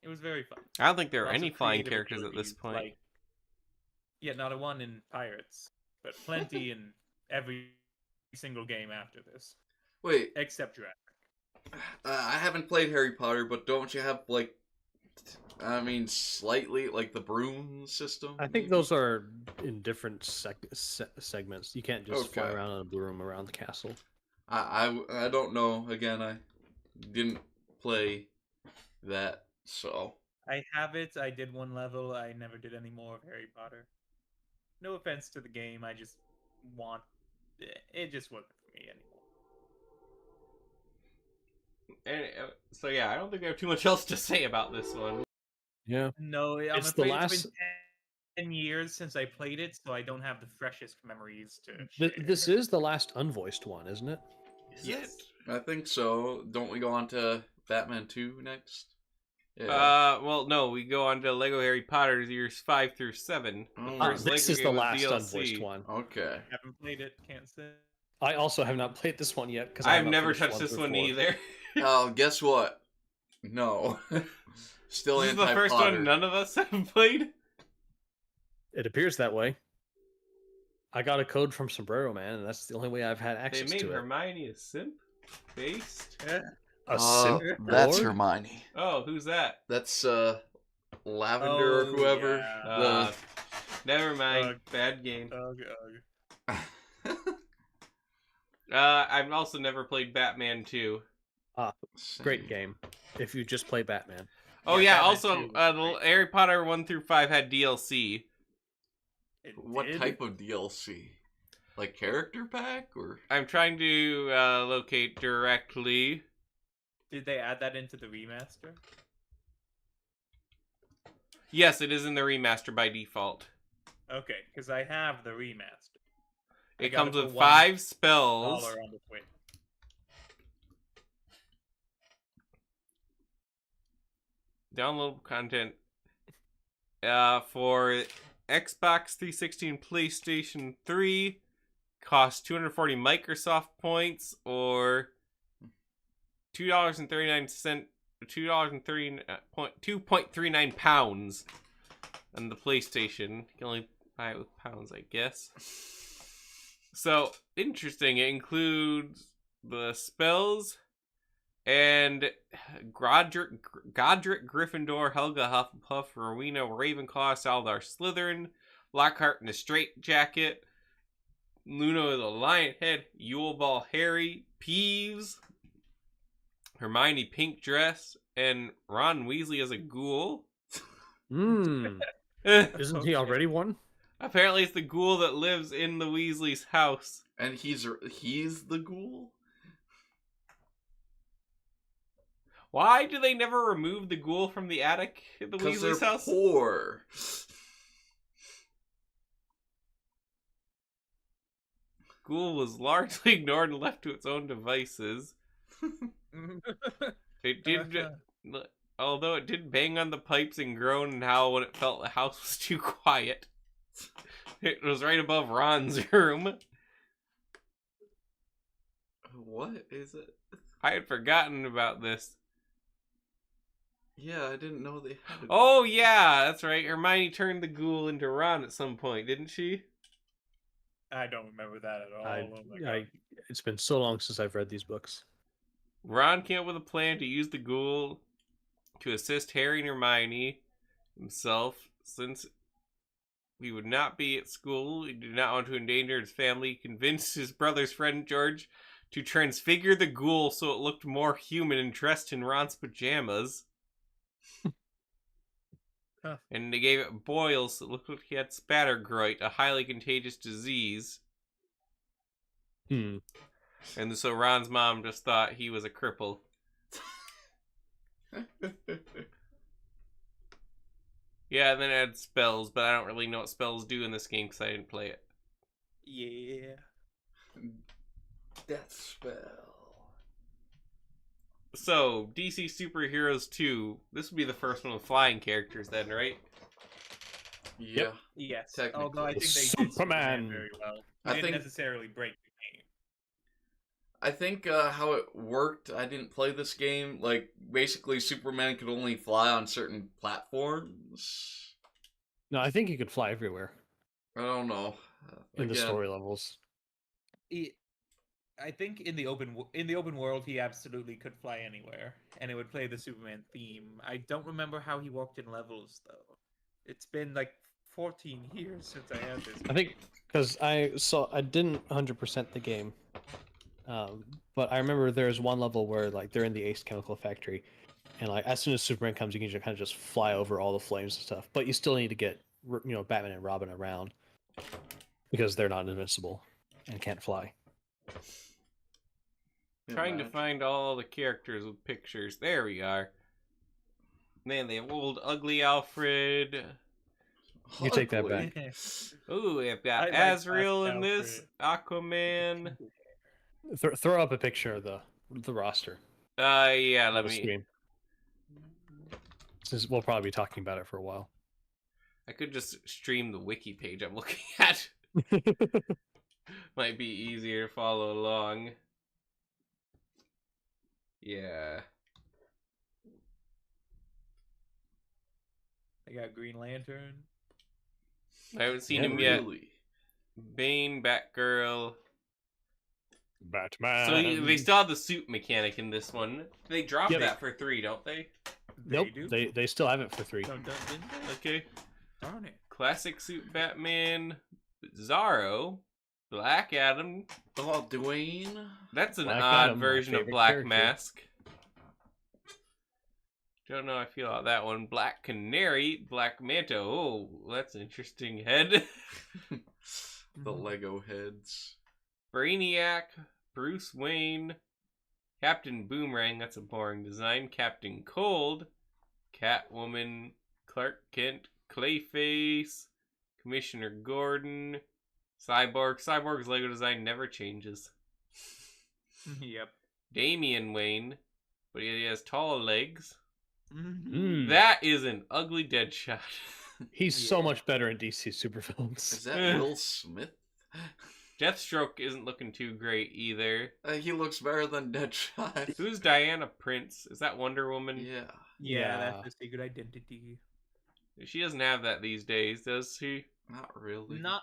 It was very fun. I don't think there are Lots any of flying creative characters at this abilities, point. like- yeah, not a one in Pirates, but plenty in every single game after this, Wait, except Jurassic. I haven't played Harry Potter, but don't you have, like... I mean, slightly, like, the broom system? I think those are in different segments. You can't just fly around on a broom around the castle. I don't know. Again, I didn't play that, so... I have it. I did 1 level. I never did any more of Harry Potter. No offense to the game. I just want... It just wasn't for me anymore. And, so yeah, I don't think I have too much else to say about this one. Yeah. No, I'm It's the afraid last- it's been 10 years since I played it, so I don't have the freshest memories to share. This is the last unvoiced one, isn't it? Yes. I think so. Don't we go on to Batman 2 next? Well, no, we go on to Lego Harry Potter years 5 through 7. First This Lego is the game with last DLC. unvoiced one. Okay. Haven't played it, can't say. I also have not played this one yet because I've never touched this one either. Oh, guess what? No. Still This is the anti-Potter. first one none of us have played. It appears that way. I got a code from Sombrero Man, and that's the only way I've had They access made to it. Hermione a simp based. simp That's lord? Hermione. Oh, who's that? That's Lavender or Oh, whoever. yeah. Never mind. Ugh. Bad game. Ugh. I've also never played Batman 2. Great game. If you just play Batman. Oh Yeah, yeah, Batman also 2 was the great. Harry Potter 1 through 5 had DLC. What Did? type of DLC? Like character pack or? I'm trying to locate directly. Did they add that into the remaster? Yes, it is in the remaster by default. Okay, because I have the remaster. I It got comes for with 5 spells. $1 on the Switch. Downloadable content for Xbox 360 and PlayStation 3 costs 240 Microsoft points or $2.39 2.39 pounds. On the PlayStation, you can only buy it with pounds, I guess. So interesting. It includes the spells and Godric Gryffindor, Helga Hufflepuff, Rowena Ravenclaw, Salazar Slytherin, Lockhart in a Straitjacket, Luna the Lionhead, Yuleball Harry, Peeves, Hermione Pink Dress, and Ron Weasley as a ghoul. Isn't he already one? Apparently it's the ghoul that lives in the Weasley's house. And he's the ghoul? Why do they never remove the ghoul from the attic in the Because Weasley's they're house? poor. Ghoul was largely ignored and left to its own devices. It did, although it did bang on the pipes and groan and howl when it felt the house was too quiet. It was right above Ron's room. What is it? I had forgotten about this. Yeah, I didn't know they had a... Oh yeah, that's right. Hermione turned the ghoul into Ron at some point, didn't she? I don't remember that at all. Oh my God. It's been so long since I've read these books. Ron came up with a plan to use the ghoul to assist Harry and Hermione himself, since he would not be at school. He did not want to endanger his family. He convinced his brother's friend George to transfigure the ghoul so it looked more human and dressed in Ron's pajamas. Huh. And they gave it boils so it looked like he had spattergroit, a highly contagious disease. And so Ron's mom just thought he was a cripple. Yeah, and then it had spells, but I don't really know what spells do in this game because I didn't play it. Yeah. Death spell. So, DC Superheroes 2. This would be the first one with flying characters then, right? Yeah. Yes. Technically. Although I think they did Superman. Superman very well. They I didn't think- necessarily break the game. I think how it worked, I didn't play this game. Like, basically, Superman could only fly on certain platforms. No, I think he could fly everywhere I don't know. in the Again, story levels. I think in the open world he absolutely could fly anywhere, and it would play the Superman theme. I don't remember how he walked in levels though. It's been like 14 years since I had this. I think because I didn't 100% the game, but I remember there's one level where like they're in the Ace Chemical Factory, and like as soon as Superman comes, you can just kind of just fly over all the flames and stuff. But you still need to get Batman and Robin around because they're not invincible and can't fly. Trying to find all the characters with pictures. There we are. Man, they have old ugly Alfred. You take that back. Ooh, they've got I like Azrael Fast in this. Aquaman. Throw up a picture of the roster. Yeah, on let the me. screen. Since we'll probably be talking about it for a while. I could just stream the wiki page I'm looking at. Might be easier to follow along. Yeah. I got Green Lantern. I haven't seen Yeah, him yet. Really? Bane, Batgirl. Batman. So they still have the suit mechanic in this one. They dropped Yep. that for 3, don't they? Nope, do? they still have it for 3. Didn't they? Okay. Darn it. Classic suit Batman, Zorro, Black Adam. Oh, Dwayne. That's an Black odd Adam, my version of favorite Black character. Mask. Don't know how I feel about that one. Black Canary, Black Manta. Oh, that's an interesting head. The Lego heads. Brainiac, Bruce Wayne, Captain Boomerang. That's a boring design. Captain Cold, Catwoman, Clark Kent, Clayface, Commissioner Gordon, Cyborg. Cyborg's Lego design never changes. Yep. Damian Wayne, but he has tall legs. Mm. That is an ugly Deadshot. He's so Yeah. much better in DC supervillains. Is that Will Smith? Deathstroke isn't looking too great either. He looks better than Deadshot. Who's Diana Prince? Is that Wonder Woman? Yeah. Yeah, Yeah. that's the secret identity. She doesn't have that these days, does she? Not really. Not.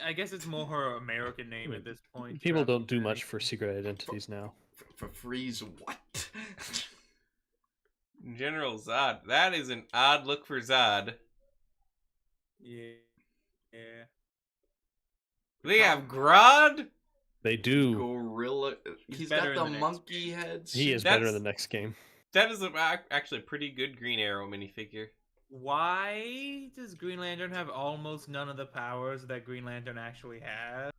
I guess it's more her American name at this point. People rather don't do than much for secret identities now. For Freeze, what? General Zod. That is an odd look for Zod. Yeah. Yeah. They have Grodd? They do. Gorilla. He's He's better got in the the next monkey heads. He is better in That's- the next game. That is actually a pretty good Green Arrow minifigure. Why does Green Lantern have almost none of the powers that Green Lantern actually has?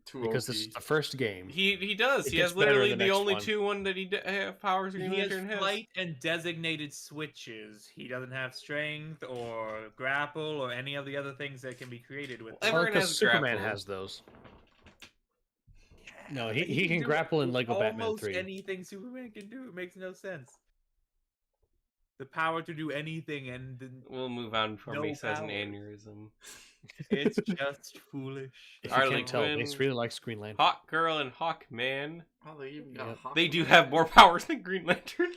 Too Because OP. this is the first game. He does. It He gets has better in literally the the next only one. two one that he have powers Green He has Lantern has. flight and designated switches. He doesn't have strength or grapple or any of the other things that can be created with. Well, him. Everyone Because has Superman grapple. has those. No, he But can do grapple in Lego Batman almost 3. anything Superman can do. It makes no sense. The power to do anything, and We'll move on before No Mace has an powers. aneurysm. it's just foolish. If you Harley can't tell, Quinn. Mace really likes Green Lantern. Hawk Girl and Hawkman. Oh, they even got Yep. Hawk They do Man. have more powers than Green Lantern.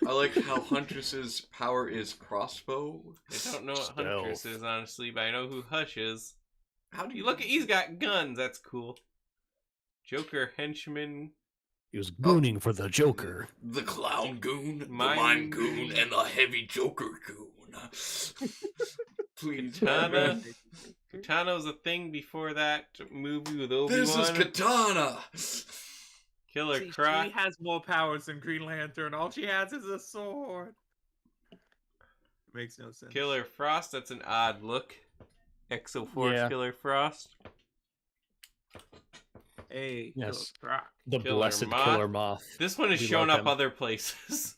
I like how Huntress's power is crossbow. I don't know what Stealth. Huntress is, honestly, but I know who Hush is. How do You look at, he's got guns. That's cool. Joker henchman. He was gooning for the Joker. the clown goon, Mime the mime goon. goon, and the heavy Joker goon? Please, Katana. Batman. Katana was a thing before that movie with This is Obi-Wan. Katana. Killer See, Croc. she has more powers than Green Lantern. All she has is a sword. Makes no sense. Killer Frost. That's an odd look. Exo Force Yeah. Killer Frost. Hey, Yes. Killer Croc. The Killer blessed Moth. Killer Moth. This one has We shown love up him. other places.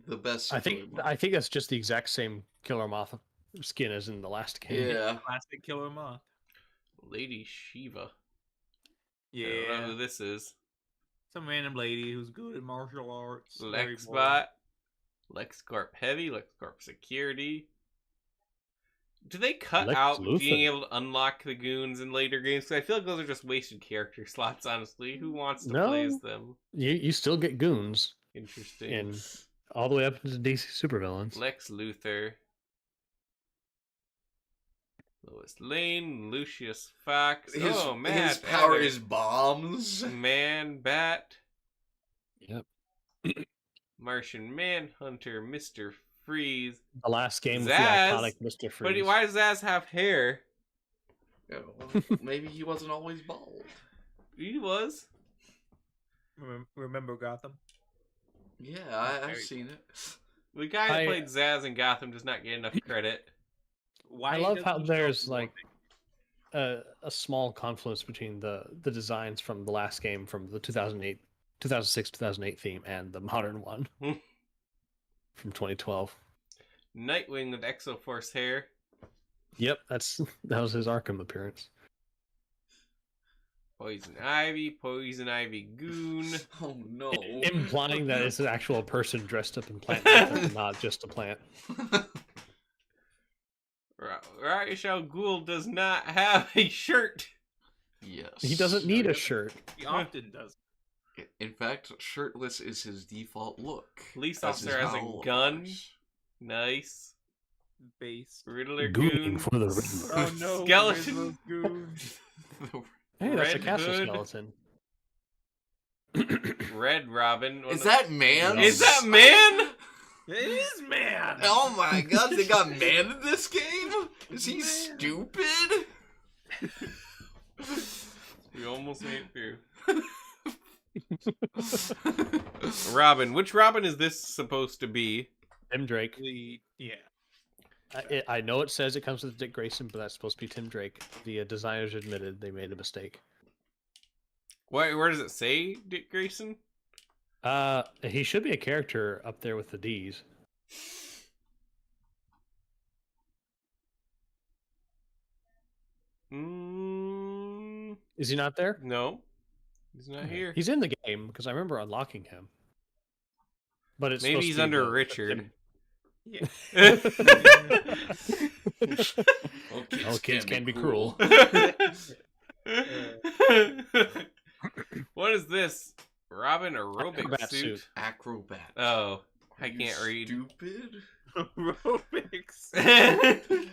The best. I think that's just the exact same Killer Moth skin as in the last game. Yeah. Plastic Killer Moth. Lady Shiva. I Yeah. don't know who this is. Some random lady who's good at martial arts. Very boring. Lexbot. LexCorp Heavy. LexCorp Security. Do they cut Lex out Luthor. being able to unlock the goons in later games? Because I feel like those are just wasted character slots, honestly. Who wants to play as No. them? You still get goons Interesting. in all the way up into DC supervillains. Lex Luthor. Lois Lane. Lucius Fox. His, oh, Matt. his power Adder, is bombs. Man Bat. Yep. Martian Manhunter. Mr. Freeze. The last game with the Zaz, iconic Mr. Freeze. But why does Zaz have hair? Yeah, well, maybe he wasn't always bald. He was. Remember Gotham? Yeah, I've Very- seen it. The guy that I- played Zaz in Gotham does not get enough credit. Why I love doesn't how he there's show like a small confluence between the designs from the last game from the 2006 2008 theme and the modern one Hmm. from 2012. Nightwing with Exoforce hair. Yep, that was his Arkham appearance. Poison Ivy Goon. Oh no. Implying that it's an actual person dressed up in plant makeup, not just a plant. Ra's al Ghul does not have a shirt. Yes. He doesn't need a doesn't. shirt. He often does. In fact, shirtless is his default look. Police That's his officer has a howl, of gun. course. Nice. Base. Riddler Gooning Goon. for the Riddler. Oh no! Skeleton. Riddler's goons. Hey, that's a Red castle Hood. skeleton. Red Robin. Is that man? Is that man? It is man. Oh my god, they got man in this game? Is he stupid? We almost made it through. Robin. Which Robin is this supposed to be? Tim Drake. Yeah. I know it says it comes with Dick Grayson, but that's supposed to be Tim Drake. The designers admitted they made a mistake. Where does it say Dick Grayson? He should be a character up there with the D's. Is he not there? No. He's not here. He's in the game because I remember unlocking him. But it's Maybe supposed he's to be under the Richard. Yeah. Oh, kids can be cruel. What is this? Robin aerobic Acrobat suit? suit. Acrobat. Oh, I You can't read. Stupid. Aerobics.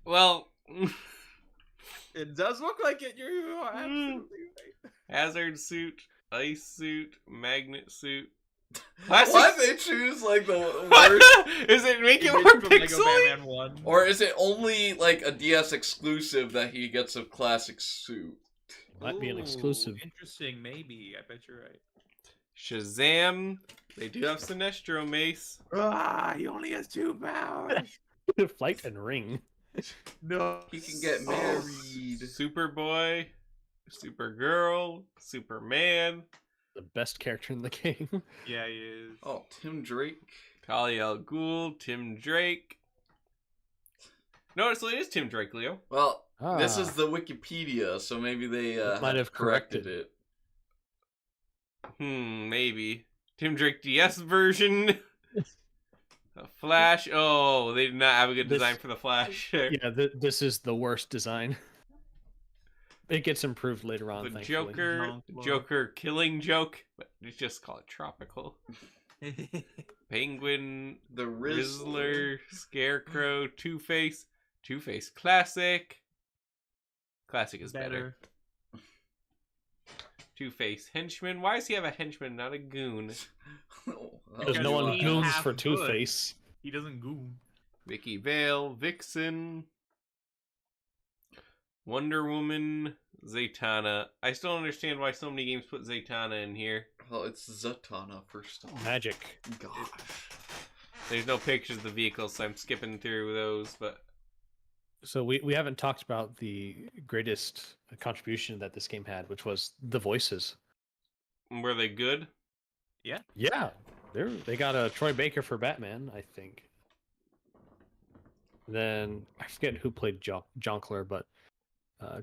Well, It does look like it. You're absolutely right. hazard suit, ice suit, magnet suit. Why they choose like the worst? Is it make it Image more from Lego pixely? Batman 1. Or is it only like a DS exclusive that he gets a classic suit? Might be an Ooh, exclusive. Interesting, maybe. I bet you're right. Shazam. They do have Sinestro Mace. He only has 2 powers. Flight and ring. No. He can get married. Superboy, Supergirl, Superman, The best character in the game. Yeah, he is. Oh, Tim Drake. Talia al Ghul, Tim Drake. No, so it is Tim Drake, Leo. Well, this Ah. is the Wikipedia, so maybe they Might have corrected corrected. it. Maybe. Tim Drake DS version. A Flash. Oh, they did not have a good This- design for the Flash. Yeah, this is the worst design. It gets improved later on, The thankfully. Joker. Jean-Claude. Joker killing joke. But let's just call it tropical. Penguin. The Rizzler. Rizzler, Scarecrow, Two-Face. Two-Face Classic. Classic is better. Two-Face Henchman. Why does he have a henchman, not a goon? Oh, Because no Because one he's goons half for good. Two-Face. He doesn't goon. Vicky Vale, Vixen. Wonder Woman, Zatanna. I still don't understand why so many games put Zatanna in here. Well, it's Zatanna first off. Magic. Gosh. There's no pictures of the vehicles, so I'm skipping through those, but So we haven't talked about the greatest contribution that this game had, which was the voices. were they good? Yeah, they got a Troy Baker for Batman, I think. Then I forget who played Jonkler, but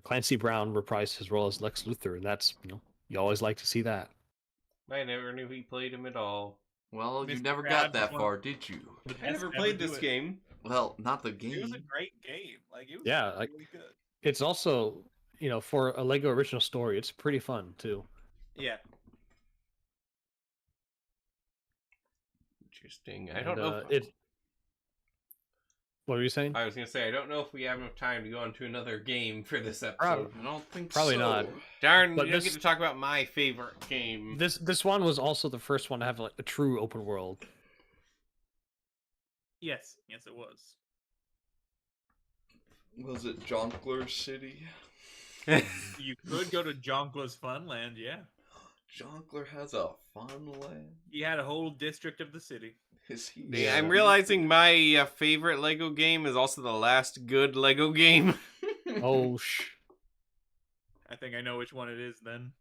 Clancy Brown reprised his role as Lex Luthor, and that's you always like to see that. I never knew he played him at all. Well, you Mr. never Krabs got that one- far, did you? I never played this game. Well, not the It was a game. great game. Like it was Yeah, really like- good. It's also for a Lego original story, it's pretty fun too. Yeah. Interesting. I don't know. What were you saying? I was gonna say I don't know if we have enough time to go on to another game for this episode. Prob- I don't think Probably so. not. Darn, But you don't this- get to talk about my favorite game. This one was also the first one to have like a true open world. Yes. Yes, it was. Was it Jonkler City? You could go to Jonkler's Funland, yeah. Jonkler has a fun land. He had a whole district of the city. Is he? Yeah, I'm realizing my favorite Lego game is also the last good Lego game. Oh, I think I know which one it is then.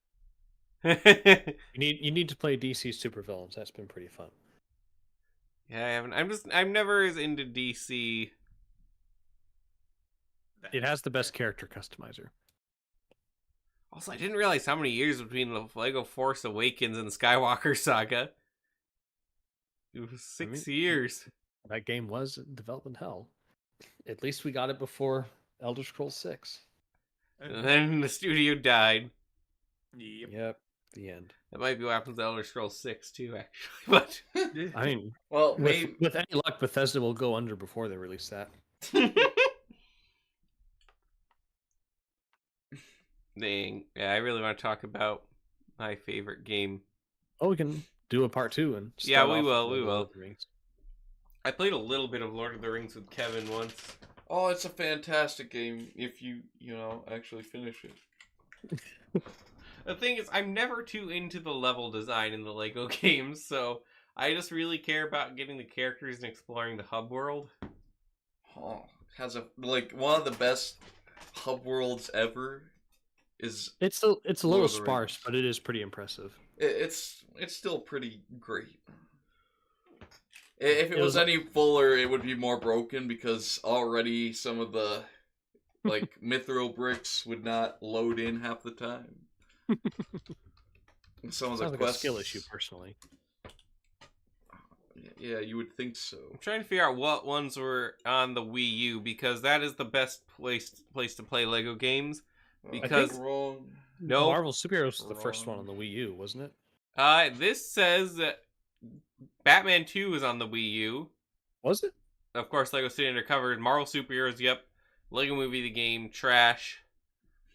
you need to play DC Supervillains. That's been pretty fun. Yeah, I haven't. I'm never as into DC. It has the best character customizer. Also, I didn't realize how many years between the Lego Force Awakens and Skywalker Saga. It was 6 years. That game was in development hell. At least we got it before Elder Scrolls 6. And then the studio died. Yep. Yep, the end. That might be what happens to Elder Scrolls 6 too, actually. But I mean, Well, maybe. with any luck, Bethesda will go under before they release that. Dang. Yeah, I really want to talk about my favorite game. Oh, we can do a part 2 and Yeah, start we off will, with we Lord will. of the Rings. I played a little bit of Lord of the Rings with Kevin once. Oh, it's a fantastic game if you actually finish it. The thing is, I'm never too into the level design in the Lego games, so I just really care about getting the characters and exploring the hub world. Oh, has one of the best hub worlds ever. It's a Lord little of the sparse, Rings. but it is pretty impressive. It's still pretty great. If it It was was- any fuller, it would be more broken because already some of the mithril bricks would not load in half the time. Some of the Sounds like a quests, skill issue, personally. yeah, you would think so. I'm trying to figure out what ones were on the Wii U because that is the best place to play Lego games. Because wrong. no, Marvel Superheroes was the first one Wrong. on the Wii U, wasn't it? this says that Batman 2 is on the Wii U. Was it? Of course, Lego City Undercover, Marvel Superheroes, yep. Lego Movie the game, trash.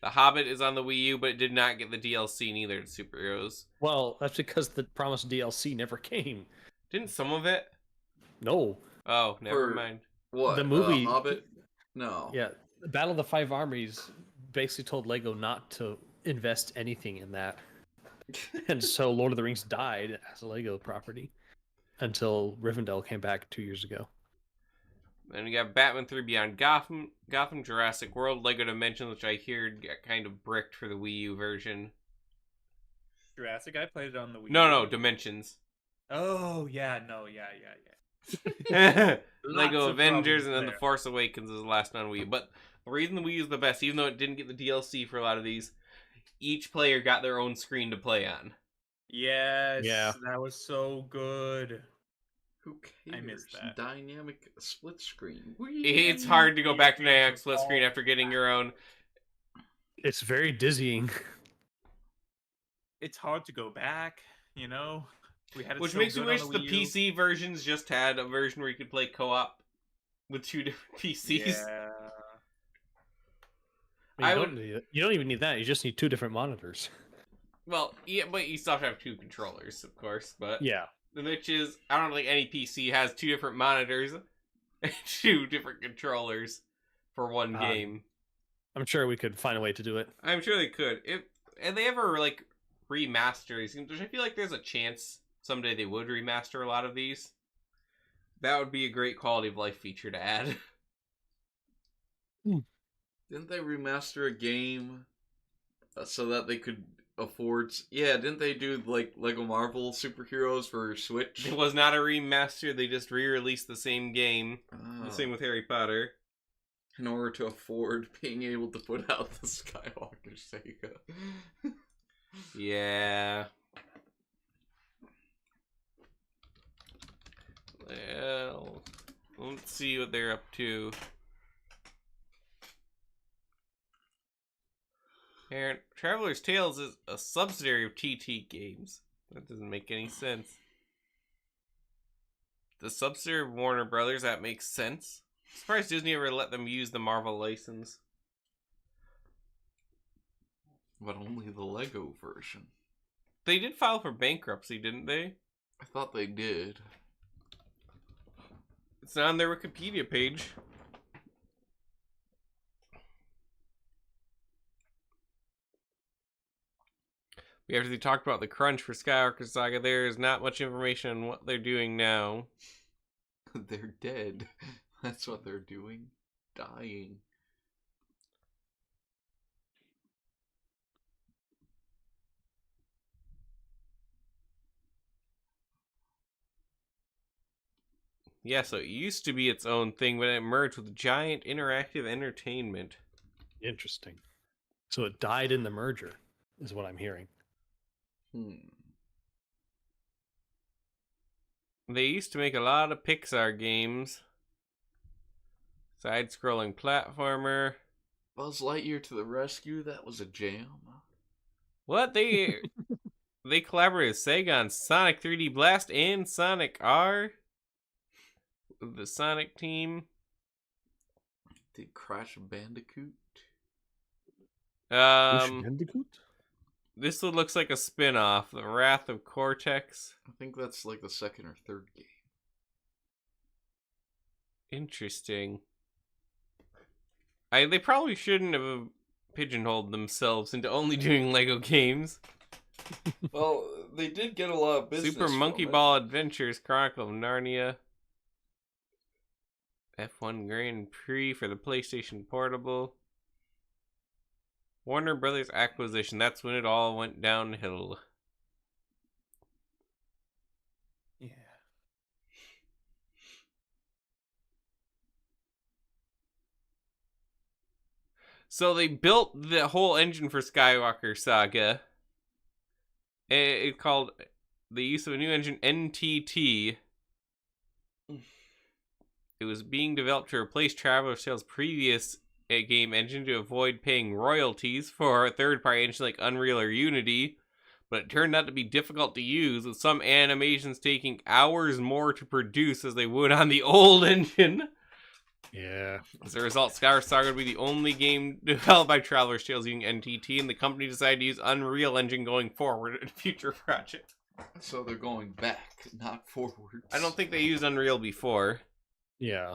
The Hobbit is on the Wii U, but it did not get the DLC neither to Superheroes. Well, that's because the promised DLC never came. Didn't some of it? No. Oh, never For- mind. What? The movie- Hobbit? No. Yeah, Battle of the Five Armies basically told Lego not to invest anything in that. And so Lord of the Rings died as a Lego property until Rivendell came back 2 years ago. Then we got Batman 3 Beyond Gotham, Jurassic World, Lego Dimensions, which I hear got kind of bricked for the Wii U version. Jurassic, I played it on the Wii. No, U. Dimensions. Oh yeah, no, yeah. Lego Lots of Avengers, problems and then The there. Force Awakens is the last on Wii U. But the reason the Wii U is the best, even though it didn't get the DLC for a lot of these, each player got their own screen to play on. Yes, Yeah. that was so good. Who cares? I missed that. Dynamic split screen. It's hard to go back to dynamic split screen after getting your own. It's very dizzying. It's hard to go back, you know. We had it Which so makes me good on wish the Wii U. PC versions just had a version where you could play co-op with two different PCs. Yeah. You I don't need it. You don't even need that. You just need 2 different monitors. Well, yeah, but you still have to have 2 controllers, of course. But Yeah. which is, I don't think any PC has 2 different monitors and 2 different controllers for one game. I'm sure we could find a way to do it. I'm sure they could. And they ever remaster these games, which I feel like there's a chance someday they would remaster a lot of these. That would be a great quality of life feature to add. Didn't they remaster a game so that they could afford? Yeah, didn't they do Lego Marvel Superheroes for Switch? It was not a remaster, they just re-released the same game. Oh, The same with Harry Potter. in order to afford being able to put out the Skywalker Sega. Yeah. Well, let's see what they're up to. And Traveler's Tales is a subsidiary of TT Games. That doesn't make any sense. The subsidiary of Warner Brothers, that makes sense. Surprised Disney ever let them use the Marvel license. But only the Lego version. They did file for bankruptcy, didn't they? I thought they did. It's not on their Wikipedia page. We actually talked about the crunch for Skywalker Saga. There is not much information on what they're doing now. They're dead. That's what they're doing. Dying. Yeah, so it used to be its own thing, but it merged with Giant Interactive Entertainment. Interesting. So it died in the merger, is what I'm hearing. They used to make a lot of Pixar games. Side-scrolling platformer. Buzz Lightyear to the rescue. That was a jam. What? They collaborated with Sega on Sonic 3D Blast and Sonic R? The Sonic team. Did Crash Bandicoot? Bandicoot? This one looks like a spin-off. The Wrath of Cortex. I think that's like the second or third game. Interesting. They probably shouldn't have pigeonholed themselves into only doing Lego games. Well, they did get a lot of business. Super Monkey from it. Ball Adventures, Chronicle of Narnia. F1 Grand Prix for the PlayStation Portable. Warner Brothers acquisition. That's when it all went downhill. Yeah. So they built the whole engine for Skywalker Saga. It called the use of a new engine NTT. It was being developed to replace Traveler's Tales' previous game engine to avoid paying royalties for a third-party engine like Unreal or Unity, but it turned out to be difficult to use, with some animations taking hours more to produce as they would on the old engine. Yeah. As a result, Skyward Saga would be the only game developed by Traveler's Tales using NTT, and the company decided to use Unreal Engine going forward in future projects. So they're going back, not forward. I don't think they used Unreal before, Yeah.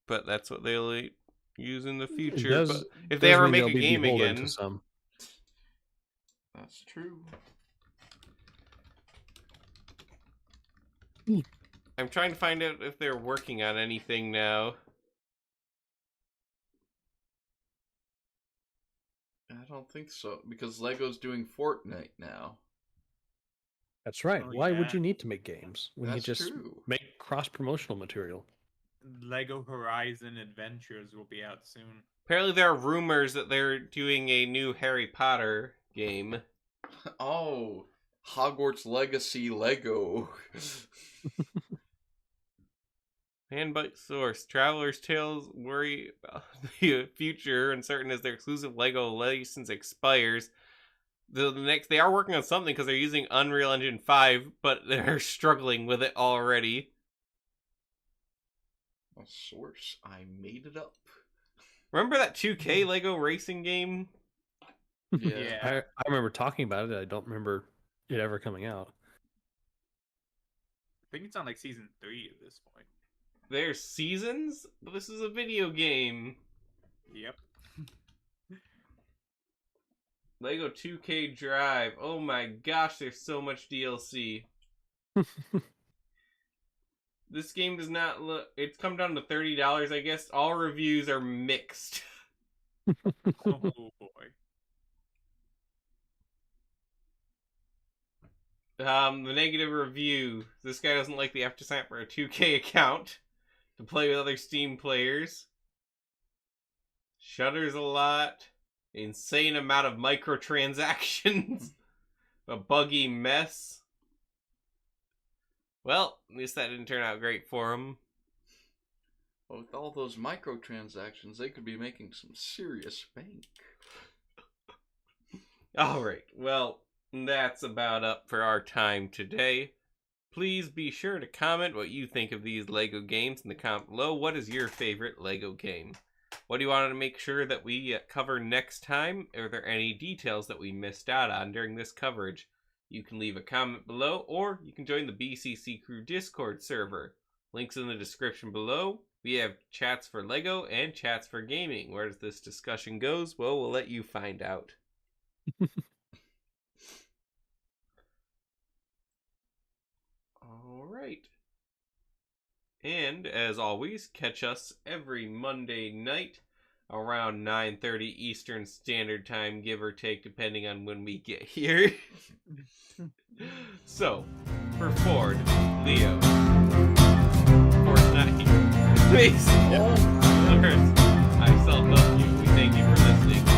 but that's what they'll use in the It future. does- But if they does ever mean make they'll a be game beholden again, to some. That's true. I'm trying to find out if they're working on anything now. I don't think so, because Lego's doing Fortnite now. That's right. Oh, Why would yeah. you need to make games when That's you just true. make cross-promotional material? Lego Horizon Adventures will be out soon. Apparently there are rumors that they're doing a new Harry Potter game. Oh, Hogwarts Legacy Lego. Handbite source. Traveler's Tales worry about the future, uncertain as their exclusive Lego license expires. They are working on something because they're using Unreal Engine 5, but they're struggling with it already. A source. I made it up. Remember that 2K Lego racing game? Yeah. I remember talking about it. I don't remember it ever coming out. I think it's on like season 3 at this point. There's seasons? But this is a video game. Yep. Lego 2K Drive. Oh my gosh, there's so much DLC. This game does not look... It's come down to $30, I guess. All reviews are mixed. Oh boy. The negative review. This guy doesn't like the have to sign up for a 2K account to play with other Steam players. Shudders a lot. Insane amount of microtransactions. A buggy mess. Well, at least that didn't turn out great for him. Well, with all those microtransactions, they could be making some serious bank. Alright, well, that's about up for our time today. Please be sure to comment what you think of these LEGO games in the comment below. What is your favorite LEGO game? What do you want to make sure that we cover next time? Are there any details that we missed out on during this coverage? You can leave a comment below, or you can join the BCC Crew Discord server. Links in the description below. We have chats for LEGO and chats for gaming. Where does this discussion goes? Well, we'll let you find out. Alright. And, as always, catch us every Monday night around 9:30 Eastern Standard Time, give or take, depending on when we get here. So, for Ford, Leo, Fortnite, Mason, Lawrence, I self-love you. We thank you for listening.